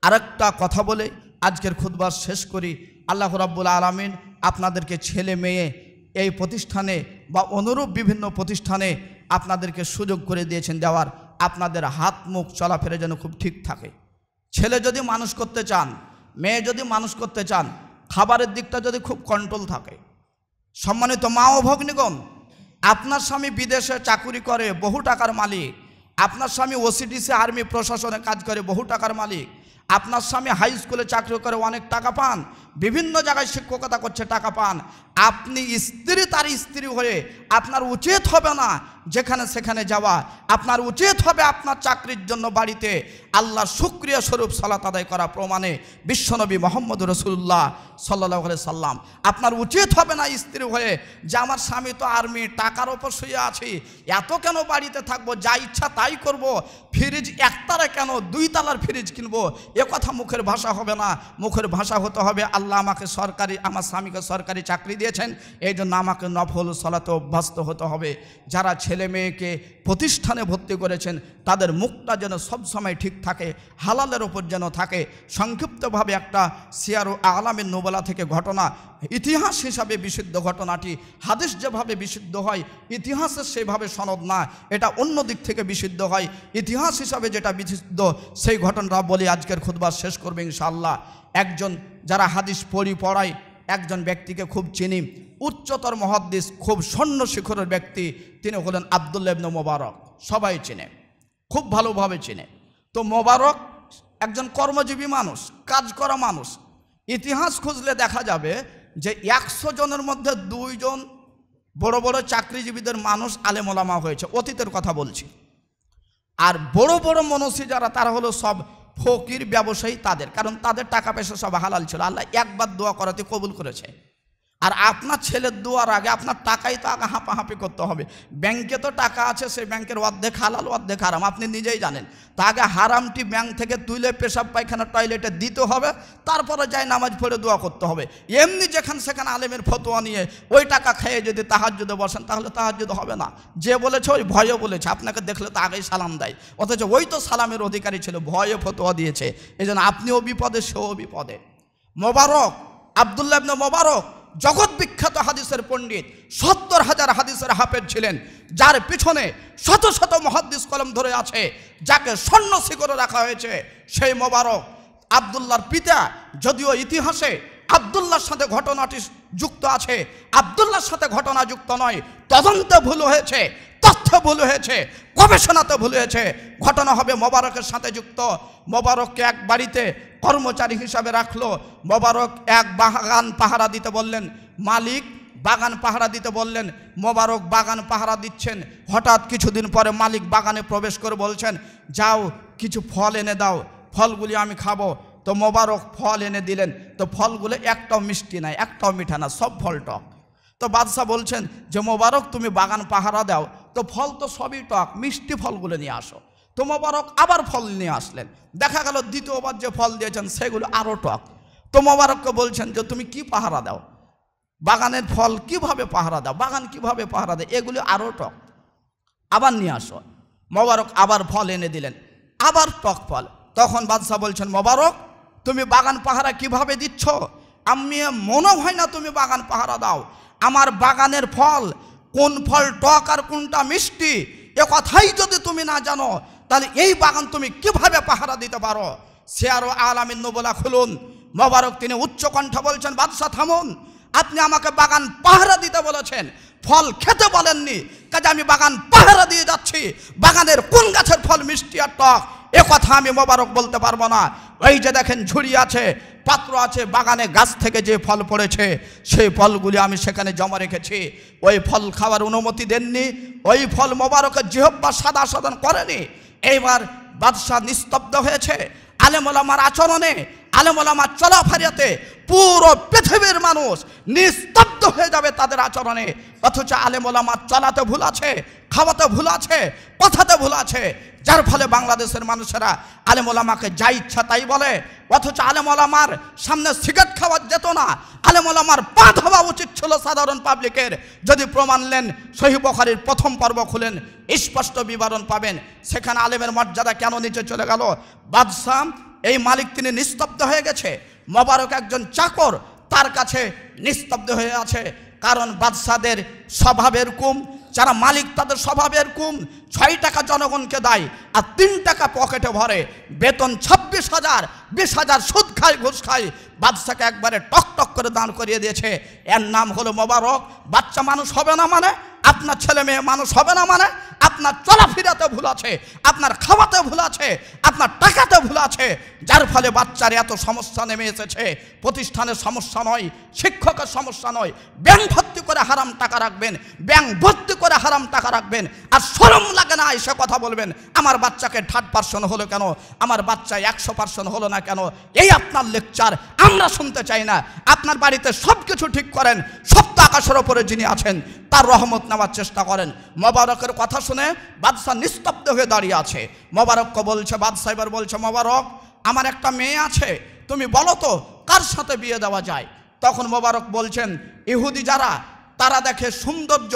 আরেকটা কথা বলে আজকের খুতবা শেষ করি। আল্লাহ রাব্বুল আলামিন আপনাদেরকে ছেলে মেয়ে এই প্রতিষ্ঠানে বা অনুরূপ বিভিন্ন প্রতিষ্ঠানে আপনাদেরকে সুযোগ করে দিয়েছেন দেওয়ার, আপনাদের হাত মুখ চলাফেরা যেন খুব ঠিক থাকে। ছেলে যদি মানুষ করতে চান, মেয়ে যদি মানুষ করতে চান, খাবারের দিকটা যদি খুব কন্ট্রোল থাকে। সম্মানিত মা ও ভগ্নীগণ, আপনার স্বামী বিদেশে চাকুরি করে, বহু টাকার মালিক। আপনার স্বামী ওসিডিসি আর্মি প্রশাসনে কাজ করে, বহু টাকার মালিক। আপনার স্বামী হাই স্কুলে চাকরি করে, অনেক টাকা পান, বিভিন্ন জায়গায় শিক্ষকতা করছে, টাকা পান। আপনি স্ত্রী, তার স্ত্রী হয়ে আপনার উচিত হবে না যেখানে সেখানে যাওয়া। আপনার উচিত হবে আপনার চাকরির জন্য বাড়িতে আল্লাহর শুকরিয়া স্বরূপ সালাত আদায় করা। প্রমাণে বিশ্বনবী মোহাম্মদ রাসূলুল্লাহ সাল্লাল্লাহু আলাইহি সাল্লাম। আপনার উচিত হবে না স্ত্রী হয়ে যে আমার স্বামী তো আর্মি, টাকার ওপর শুয়ে আছি, এত কেন বাড়িতে থাকবো, যা ইচ্ছা তাই করব, ফ্রিজ একতারা কেন 2 তালার ফ্রিজ কিনবো, এ কথা মুখের ভাষা হবে না। মুখের ভাষা হতে হবে আল্লাহ আমাকে সরকারি, আমার স্বামীকে সরকারি চাকরি দিয়েছেন, এই জন্য আমাকে নফল সালাতে অভ্যস্ত হতে হবে। যারা ছেলে মেয়েকে প্রতিষ্ঠানে ভর্তি করেছেন তাদের মুখটা যেন সবসময় ঠিক থাকে, হালালের ওপর যেন থাকে। সংক্ষিপ্তভাবে একটা সিয়ারু আলামিন নুবলা থেকে ঘটনা, ইতিহাস হিসাবে বিশুদ্ধ ঘটনাটি, হাদিস যেভাবে বিশুদ্ধ হয় ইতিহাসের সেভাবে সনদ না, এটা অন্য দিক থেকে বিশুদ্ধ হয়। ইতিহাস হিসাবে যেটা বিশুদ্ধ সেই ঘটনাটা বলি আজকের খুতবা শেষ করবে ইনশাআল্লাহ। একজন, যারা হাদিস পড়ায়, একজন ব্যক্তিকে খুব চিনি, উচ্চতর মুহাদ্দিস, খুব স্বর্ণ শিখরের ব্যক্তি, তিনি হলেন আব্দুল্লাহ ইবনে মুবারক। সবাই চিনে, খুব ভালোভাবে চিনে। তো মুবারক একজন কর্মজীবী মানুষ, কাজ করা মানুষ। ইতিহাস খুঁজলে দেখা যাবে যে 100 জনের মধ্যে 2 জন বড় বড় চাকরিজীবীদের মানুষ আলেম ওলামা হয়েছে, অতীতের কথা বলছি। আর বড় বড় মনসী যারা, তারা হলো সব ফকির ব্যবসায়ী, তাদের, কারণ তাদের টাকা পয়সা সব হালাল ছিল, আল্লাহ একবার দোয়া করাতে কবুল করেছে। আর আপনার ছেলের দোয়ার আগে আপনার টাকাই তো আগে হাঁপাহাঁপি করতে হবে। ব্যাংকে তো টাকা আছে, সেই ব্যাংকের অর্ধেক হালাল অর্ধেক হারাম, আপনি নিজেই জানেন। তা আগে হারামটি ব্যাংক থেকে তুলে পেশাব পায়খানা টয়লেটে দিতে হবে, তারপরে যাই নামাজ পড়ে দোয়া করতে হবে। এমনি যেখানে সেখানে আলেমের ফতোয়া নিয়ে ওই টাকা খেয়ে যদি তাহাজ্জুদে বসেন, তাহলে তাহাজ্জুদ হবে না। যে বলেছে ওই ভয়ে বলেছে, আপনাকে দেখলে তো আগেই সালাম দেয়, অথচ ওই তো সালামের অধিকারী ছিল, ভয়ে ফতোয়া দিয়েছে। এই জন্য আপনিও বিপদে, সেও বিপদে। মোবারক, আব্দুল্লাহ ইবনে মুবারক জগৎ বিখ্যাত হাদিসের পণ্ডিত, 70,000 হাদিসের হাফেজ ছিলেন, যার পিছনে শত শত মুহাদ্দিস কলম ধরে আছে, যাকে স্বর্ণ শিখরে রাখা হয়েছে। সেই মোবারক আব্দুল্লাহর পিতা, যদিও ইতিহাসে আব্দুল্লাহর সাথে ঘটনাটি যুক্ত আছে, আব্দুল্লাহর সাথে ঘটনা যুক্ত নয়। তদন্তে ভুল হয়েছে, তথ্য ভুল হয়েছে, গবেষণাতে ভুল হয়েছে, ঘটনা হবে মোবারকের সাথে যুক্ত। মোবারককে এক বাড়িতে কর্মচারী হিসাবে রাখলো। মোবারক এক বাগান পাহারা দিতে বললেন, মালিক বাগান পাহারা দিতে বললেন। মোবারক বাগান পাহারা দিচ্ছেন, হঠাৎ কিছুদিন পরে মালিক বাগানে প্রবেশ করে বলছেন, যাও কিছু ফল এনে দাও, ফলগুলি আমি খাবো। তো মোবারক ফল এনে দিলেন, তো ফলগুলো একটাও মিষ্টি নাই, একটাও মিঠা না, সব ফল টক। তো বাদশা বলছেন যে মোবারক তুমি বাগান পাহারা দাও, তো ফল তো সবই টক, মিষ্টি ফলগুলো নিয়ে আসো। তো মোবারক আবার ফল নিয়ে আসলেন, দেখা গেল দ্বিতীয়বার যে ফল দিয়েছেন সেগুলো আরও টক। তো মোবারককে বলছেন যে তুমি কি পাহারা দাও, বাগানের ফল কিভাবে পাহারা দাও, বাগান কিভাবে পাহারা দেয়, এগুলো আরও টক, আবার নিয়ে আসো। মোবারক আবার ফল এনে দিলেন, আবার টক ফল। তখন বাদশা বলছেন, মোবারক তুমি বাগান পাহারা কিভাবে দিচ্ছ? আমি মনে হয় না তুমি বাগান পাহারা দাও। আমার বাগানের ফল, কোন ফল টক আর কোনটা মিষ্টি, এ কথাই যদি তুমি না জানো, তাহলে এই বাগান তুমি কিভাবে পাহারা দিতে পারো? সিয়ারু আলামিন নুবলা খুলুন। মোবারক তিনি উচ্চ কণ্ঠে বলছেন, বাদশা থামুন, আপনি আমাকে বাগান পাহারা দিতে বলেছেন, ফল খেতে বলেননি। কাজে আমি বাগান পাহারা দিয়ে যাচ্ছি, বাগানের কোন গাছের ফল মিষ্টি আর টক এ কথা আমি মোবারক বলতে পারবো না। ওই যে দেখেন ঝুড়ি আছে, পাত্র আছে, বাগানে গাছ থেকে যে ফল পড়েছে সেই ফলগুলি আমি সেখানে জমা রেখেছি। ওই ফল খাওয়ার অনুমতি দেননি, ওই ফল মোবারকের জিহ্বা সাদা সাদা করেনি। এইবার বাদশাহ নিস্তব্ধ হয়েছে। আলেম ওলামার আচরণে, আলেম ওলামার চলাফেরাতে পুরো পৃথিবীর মানুষ নিস্তব্ধ হয়ে যাবে তাদের আচরণে। অথচ আলেম ওলামার চলাতে ভুল আছে, খাওয়াতে ভুল আছে, কথাতে ভুল আছে, যার ফলে বাংলাদেশের মানুষেরা আলেম ওলামাকে যা ইচ্ছা তাই বলে। অথচ আলেম ওলামার সামনে সিগারেট খাওয়া যেত না, আলেম ওলামার পা ধোয়া উচিত ছিল সাধারণ পাবলিকের। যদি প্রমাণ নেন, সহিহ বুখারীর প্রথম পর্ব খুলেন, স্পষ্ট বিবরণ পাবেন সেখানে আলেমের মর্যাদা কেন নিচে চলে গেল। বাদশাহ এই মালিক তিনি নিস্তব্ধ হয়ে গেছে, মোবারক একজন চাকর তার কাছে নিস্তব্ধ হয়ে আছে। কারণ বাদশাদের স্বভাবের কুম, যারা মালিক তাদের স্বভাবের কুম। 6 টাকা জনগণকে দেয় আর 3 টাকা পকেটে ভরে, বেতন 26,000, 20,000 সুদ খায়, ঘুষ খায়। বাদশাকে একবারে টক টক করে দাঁড় করিয়ে দিয়েছে। এর নাম হলো মোবারক। বাচ্চা মানুষ হবে না মানে, আপনার ছেলে মেয়ে মানুষ হবে না মানে, আপনার চলাফেরাতে ভুল আছে, আপনার খাওয়াতে ভুল আছে, আপনার টাকাতে ভুল আছে, যার ফলে বাচ্চার এত সমস্যা নেমে এসেছে। প্রতিষ্ঠানের সমস্যা নয়, শিক্ষকের সমস্যা নয়, ব্যাংক ভর্তি করে হারাম টাকা রাখবেন, ব্যাংক ভর্তি করে হারাম টাকা রাখবেন, আর শরম লাগে না এসে কথা বলবেন আমার বাচ্চাকে 3% হলো কেন, আমার বাচ্চা 100% হলো না কেন। এই আপনার লেকচার আমরা শুনতে চাই না। আপনার বাড়িতে সব কিছু ঠিক করেন, সপ্ত আকাশের ওপরে যিনি আছেন তার রহমত নেওয়ার চেষ্টা করেন। মোবারকের কথা শুনে বাদশাহ নিস্তব্ধ হয়ে দাঁড়িয়ে আছে। মোবারককে বলছে, বাদশাহ এবার বলছে, মোবারক আমার একটা মেয়ে আছে, তুমি বলো তো কার সাথে বিয়ে দেওয়া যায়। তখন মোবারক বলছেন, ইহুদি যারা তারা দেখে সৌন্দর্য,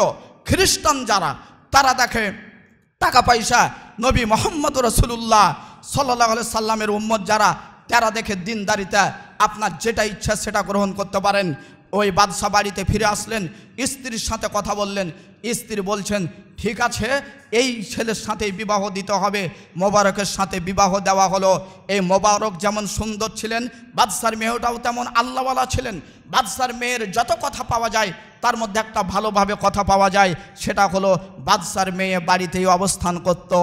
খ্রিস্টান যারা তারা দেখে টাকা পয়সা, নবী মোহাম্মদ রাসূলুল্লাহ সাল্লাল্লাহু আলাইহি সাল্লামের উম্মত যারা তারা দেখে দিনদারিতা। আপনার যেটা ইচ্ছা সেটা গ্রহণ করতে পারেন। ওই বাদশাহ বাড়িতে ফিরে আসলেন, স্ত্রীর সাথে কথা বললেন। স্ত্রী বলছেন, ঠিক আছে এই ছেলের সাথে বিবাহ দিতে হবে। মোবারকের সাথে বিবাহ দেওয়া হলো। এই মোবারক যেমন সুন্দর ছিলেন, বাদশার মেয়েটাও তেমন আল্লাহওয়ালা ছিলেন। বাদশার মেয়ের যত কথা পাওয়া যায় তার মধ্যে একটা ভালোভাবে কথা পাওয়া যায়, সেটা হলো বাদশার মেয়ে বাড়িতেই অবস্থান করত,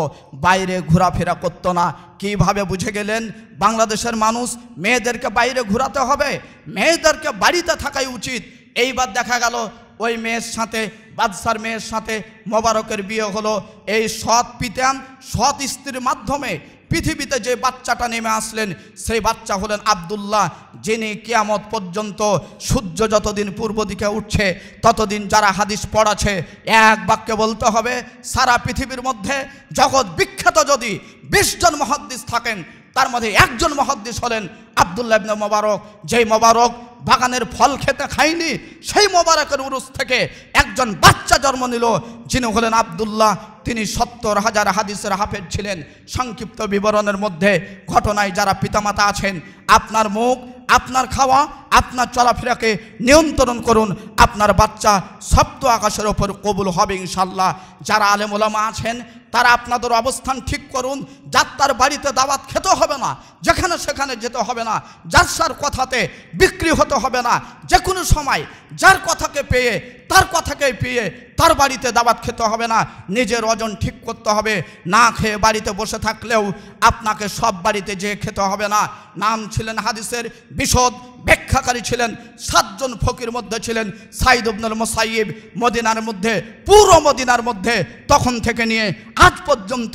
বাইরে ঘোরাফেরা করতো না। কিভাবে বুঝে গেলেন বাংলাদেশের মানুষ মেয়েদেরকে বাইরে ঘোরাতে হবে, মেয়েদেরকে বাড়িতে থাকাই উচিত। এইবার দেখা গেল ওই মেয়ের সাথে, বাদশার মেয়ের সাথে মোবারকের বিয়ে হলো। এই সৎ পিতা সৎ স্ত্রীর মাধ্যমে পৃথিবীতে যে বাচ্চাটা নেমে আসলেন সেই বাচ্চা হলেন আব্দুল্লাহ, যিনি কিয়ামত পর্যন্ত সূর্য যতদিন পূর্ব দিকে উঠছে ততদিন যারা হাদিস পড়াছে এক বাক্যে বলতে হবে, সারা পৃথিবীর মধ্যে জগৎ বিখ্যাত যদি 20 জন মুহাদ্দিস থাকেন তার মধ্যে একজন মুহাদ্দিস হলেন আব্দুল্লাহ ইবনে মোবারক। যেই মোবারক বাগানের ফল খেতে খায়নি, সেই মোবারকের উরুস থেকে একজন বাচ্চা জন্ম নিল যিনি হলেন আব্দুল্লাহ। তিনি 70,000 হাদিসের হাফেজ ছিলেন। সংক্ষিপ্ত বিবরণের মধ্যে ঘটনায় যারা পিতামাতা আছেন, আপনার মুখ, আপনার খাওয়া, আপনার চলাফেরাকে নিয়ন্ত্রণ করুন, আপনার বাচ্চা সপ্ত আকাশের ওপর কবুল হবে ইনশাল্লাহ। যারা আলেম ওলামা আছেন তারা আপনাদের অবস্থান ঠিক করুন। যার বাড়িতে দাওয়াত খেতে হবে না, যেখানে সেখানে যেতে হবে না, যার কথাতে বিক্রি হতে হবে না। যে কোনো সময় যার কথাকে পেয়ে, তার কথাকে পেয়ে তার বাড়িতে দাওয়াত খেতে হবে না। নিজের ওজন ঠিক করতে হবে। না খেয়ে বাড়িতে বসে থাকলেও আপনাকে সব বাড়িতে যেয়ে খেতে হবে না। নাম ছিলেন হাদিসের বিশদ ব্যাখ্যাকারী ছিলেন 7 জন ফকির মধ্যে ছিলেন সাইদ ইবনুল মুসাইয়িব। মদিনার মধ্যে, পুরো মদিনার মধ্যে তখন থেকে নিয়ে আজ পর্যন্ত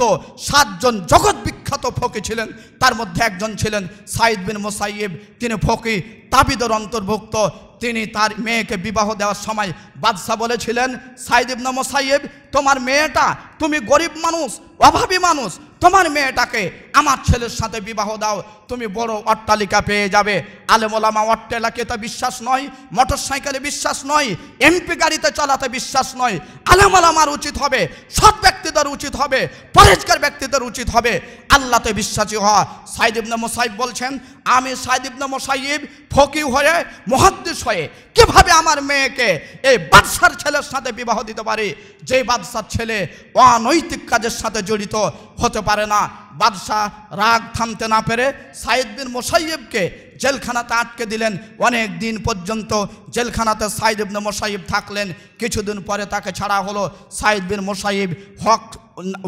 7 জন জগৎ বিখ্যাত ফকি ছিলেন। তার মধ্যে একজন ছিলেন সাইদ বিন মুসাইয়িব। তিনি ফকি তাবিদের অন্তর্ভুক্ত। তিনি তার মেয়েকে বিবাহ দেওয়ার সময় বাদশাহ বলেছিলেন, সাইদ ইবনে মুসাইয়িব তোমার মেয়েটা, তুমি গরিব মানুষ, অভাবী মানুষ, তোমার মেয়েটাকে আমার ছেলের সাথে বিবাহ দাও, তুমি বড় অট্টালিকা পেয়ে যাবে। আলেম ওলামা অট্টালিকাতে বিশ্বাস নয়, মোটর সাইকেলে বিশ্বাস নয়, এমপি গাড়িতে চালাতে বিশ্বাস নয়। আলেম ওলামার উচিত হবে, সৎ ব্যক্তিদের উচিত হবে, পরেজগার ব্যক্তিদের উচিত হবে আল্লাহতে বিশ্বাসী হওয়া। সাইদ ইবনে মুসাইয়িব বলছেন, আমি সাইদ ইবনে মুসাইয়িব ফকি হয়ে, মুহাদ্দিস হয়ে কিভাবে আমার মেয়েকে এই বাদশার ছেলের সাথে বিবাহ দিতে পারি, যে বাদশার ছেলে অনৈতিক কাজের সাথে জড়িত হতে পারে না। বাদশাহ রাগ থামতে না পেরে সাইদ বিন মুসাইয়িবকে জেলখানাতে আটকে দিলেন। অনেক দিন পর্যন্ত জেলখানাতে সাইদ ইবনে মুসাইয়িব থাকলেন। কিছুদিন পরে তাকে ছাড়া হলো। সাইদ বিন মুসাইয়িব হক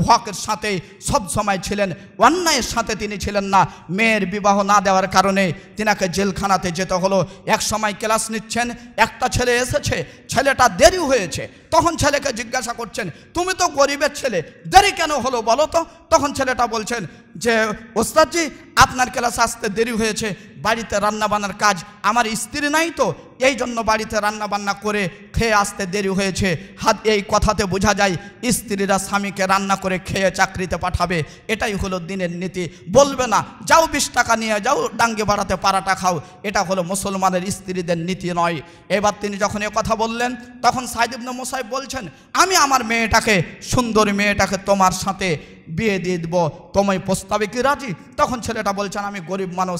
হকের সাথে সব সময় ছিলেন, অন্যায়ের সাথে তিনি ছিলেন না। মেয়ের বিবাহ না দেওয়ার কারণে তিনাকে জেলখানাতে যেতে হলো। এক সময় ক্লাস নিচ্ছেন, একটা ছেলে এসেছে, ছেলেটা দেরি হয়েছে। তখন ছেলেকে জিজ্ঞাসা করছেন, তুমি তো গরিবের ছেলে, দেরি কেন হলো বলো তো? তখন ছেলেটা বলছেন যে ওস্তাদজি, আপনার ক্লাস আসতে দেরি হয়েছে, বাড়িতে রান্নাবান্নার কাজ, আমার স্ত্রী নাই তো, এই জন্য বাড়িতে রান্নাবান্না করে খেয়ে আসতে দেরি হয়েছে। এই কথাতে বোঝা যায় স্ত্রীরা স্বামীকে রান্না করে খেয়ে চাকরিতে পাঠাবে, এটাই হলো দিনের নীতি। বলবে না যাও 20 টাকা নিয়ে যাও ডাঙ্গে বাড়াতে পারাটা খাও, এটা হলো মুসলমানের স্ত্রীদের নীতি নয়। এবার তিনি যখন এ কথা বললেন, তখন সাইদ ইবনে মুসাইব বলছেন, আমি আমার মেয়েটাকে, সুন্দরী মেয়েটাকে তোমার সাথে বিয়ে দিয়ে দেবো, তোমায় প্রস্তাবে কি রাজি? তখন ছেলেটা বলছেন, আমি গরিব মানুষ।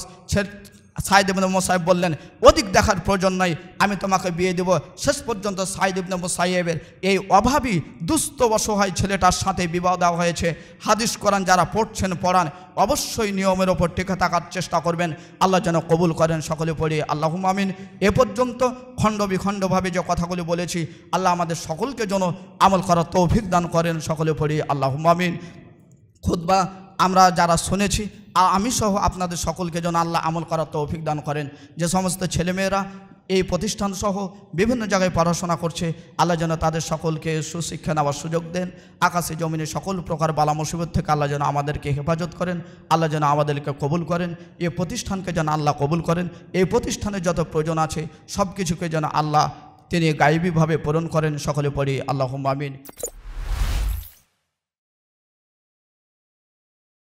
সাইদ ইবনে মুসাইব বললেন, অধিক দেখার প্রয়োজন নাই, আমি তোমাকে বিয়ে দেব। শেষ পর্যন্ত সাইদ ইবনে মুসাইবের এই অভাবী দুস্থ অসহায় ছেলেটার সাথে বিবাহ দেওয়া হয়েছে। হাদিস কোরআন যারা পড়ছেন পড়ান, অবশ্যই নিয়মের ওপর টিকে থাকার চেষ্টা করবেন। আল্লাহ যেন কবুল করেন, সকলে পড়ি আল্লাহুম্মা আমিন। এ পর্যন্ত খণ্ড বিখণ্ডভাবে যে কথাগুলি বলেছি, আল্লাহ আমাদের সকলকে যেন আমল করার তৌফিক দান করেন, সকলে পড়ি আল্লাহুম্মা আমিন। খুতবা আমরা যারা শুনেছি, আমি সহ আপনাদের সকলকে যেন আল্লাহ আমল করার তৌফিক দান করেন। যে সমস্ত ছেলেমেয়েরা এই প্রতিষ্ঠান সহ বিভিন্ন জায়গায় পড়াশোনা করছে, আল্লাহ যেন তাদের সকলকে সুশিক্ষা নেওয়ার সুযোগ দেন। আকাশে জমিনে সকল প্রকার বালা মুসিবত থেকে আল্লাহ যেন আমাদেরকে হেফাজত করেন, আল্লাহ যেন আমাদেরকে কবুল করেন। এই প্রতিষ্ঠানকে যেন আল্লাহ কবুল করেন। এই প্রতিষ্ঠানের যত প্রয়োজন আছে সব কিছুকে যেন আল্লাহ তিনি গায়েবীভাবে পূরণ করেন, সকলে পড়ি আল্লাহুম্মা আমিন।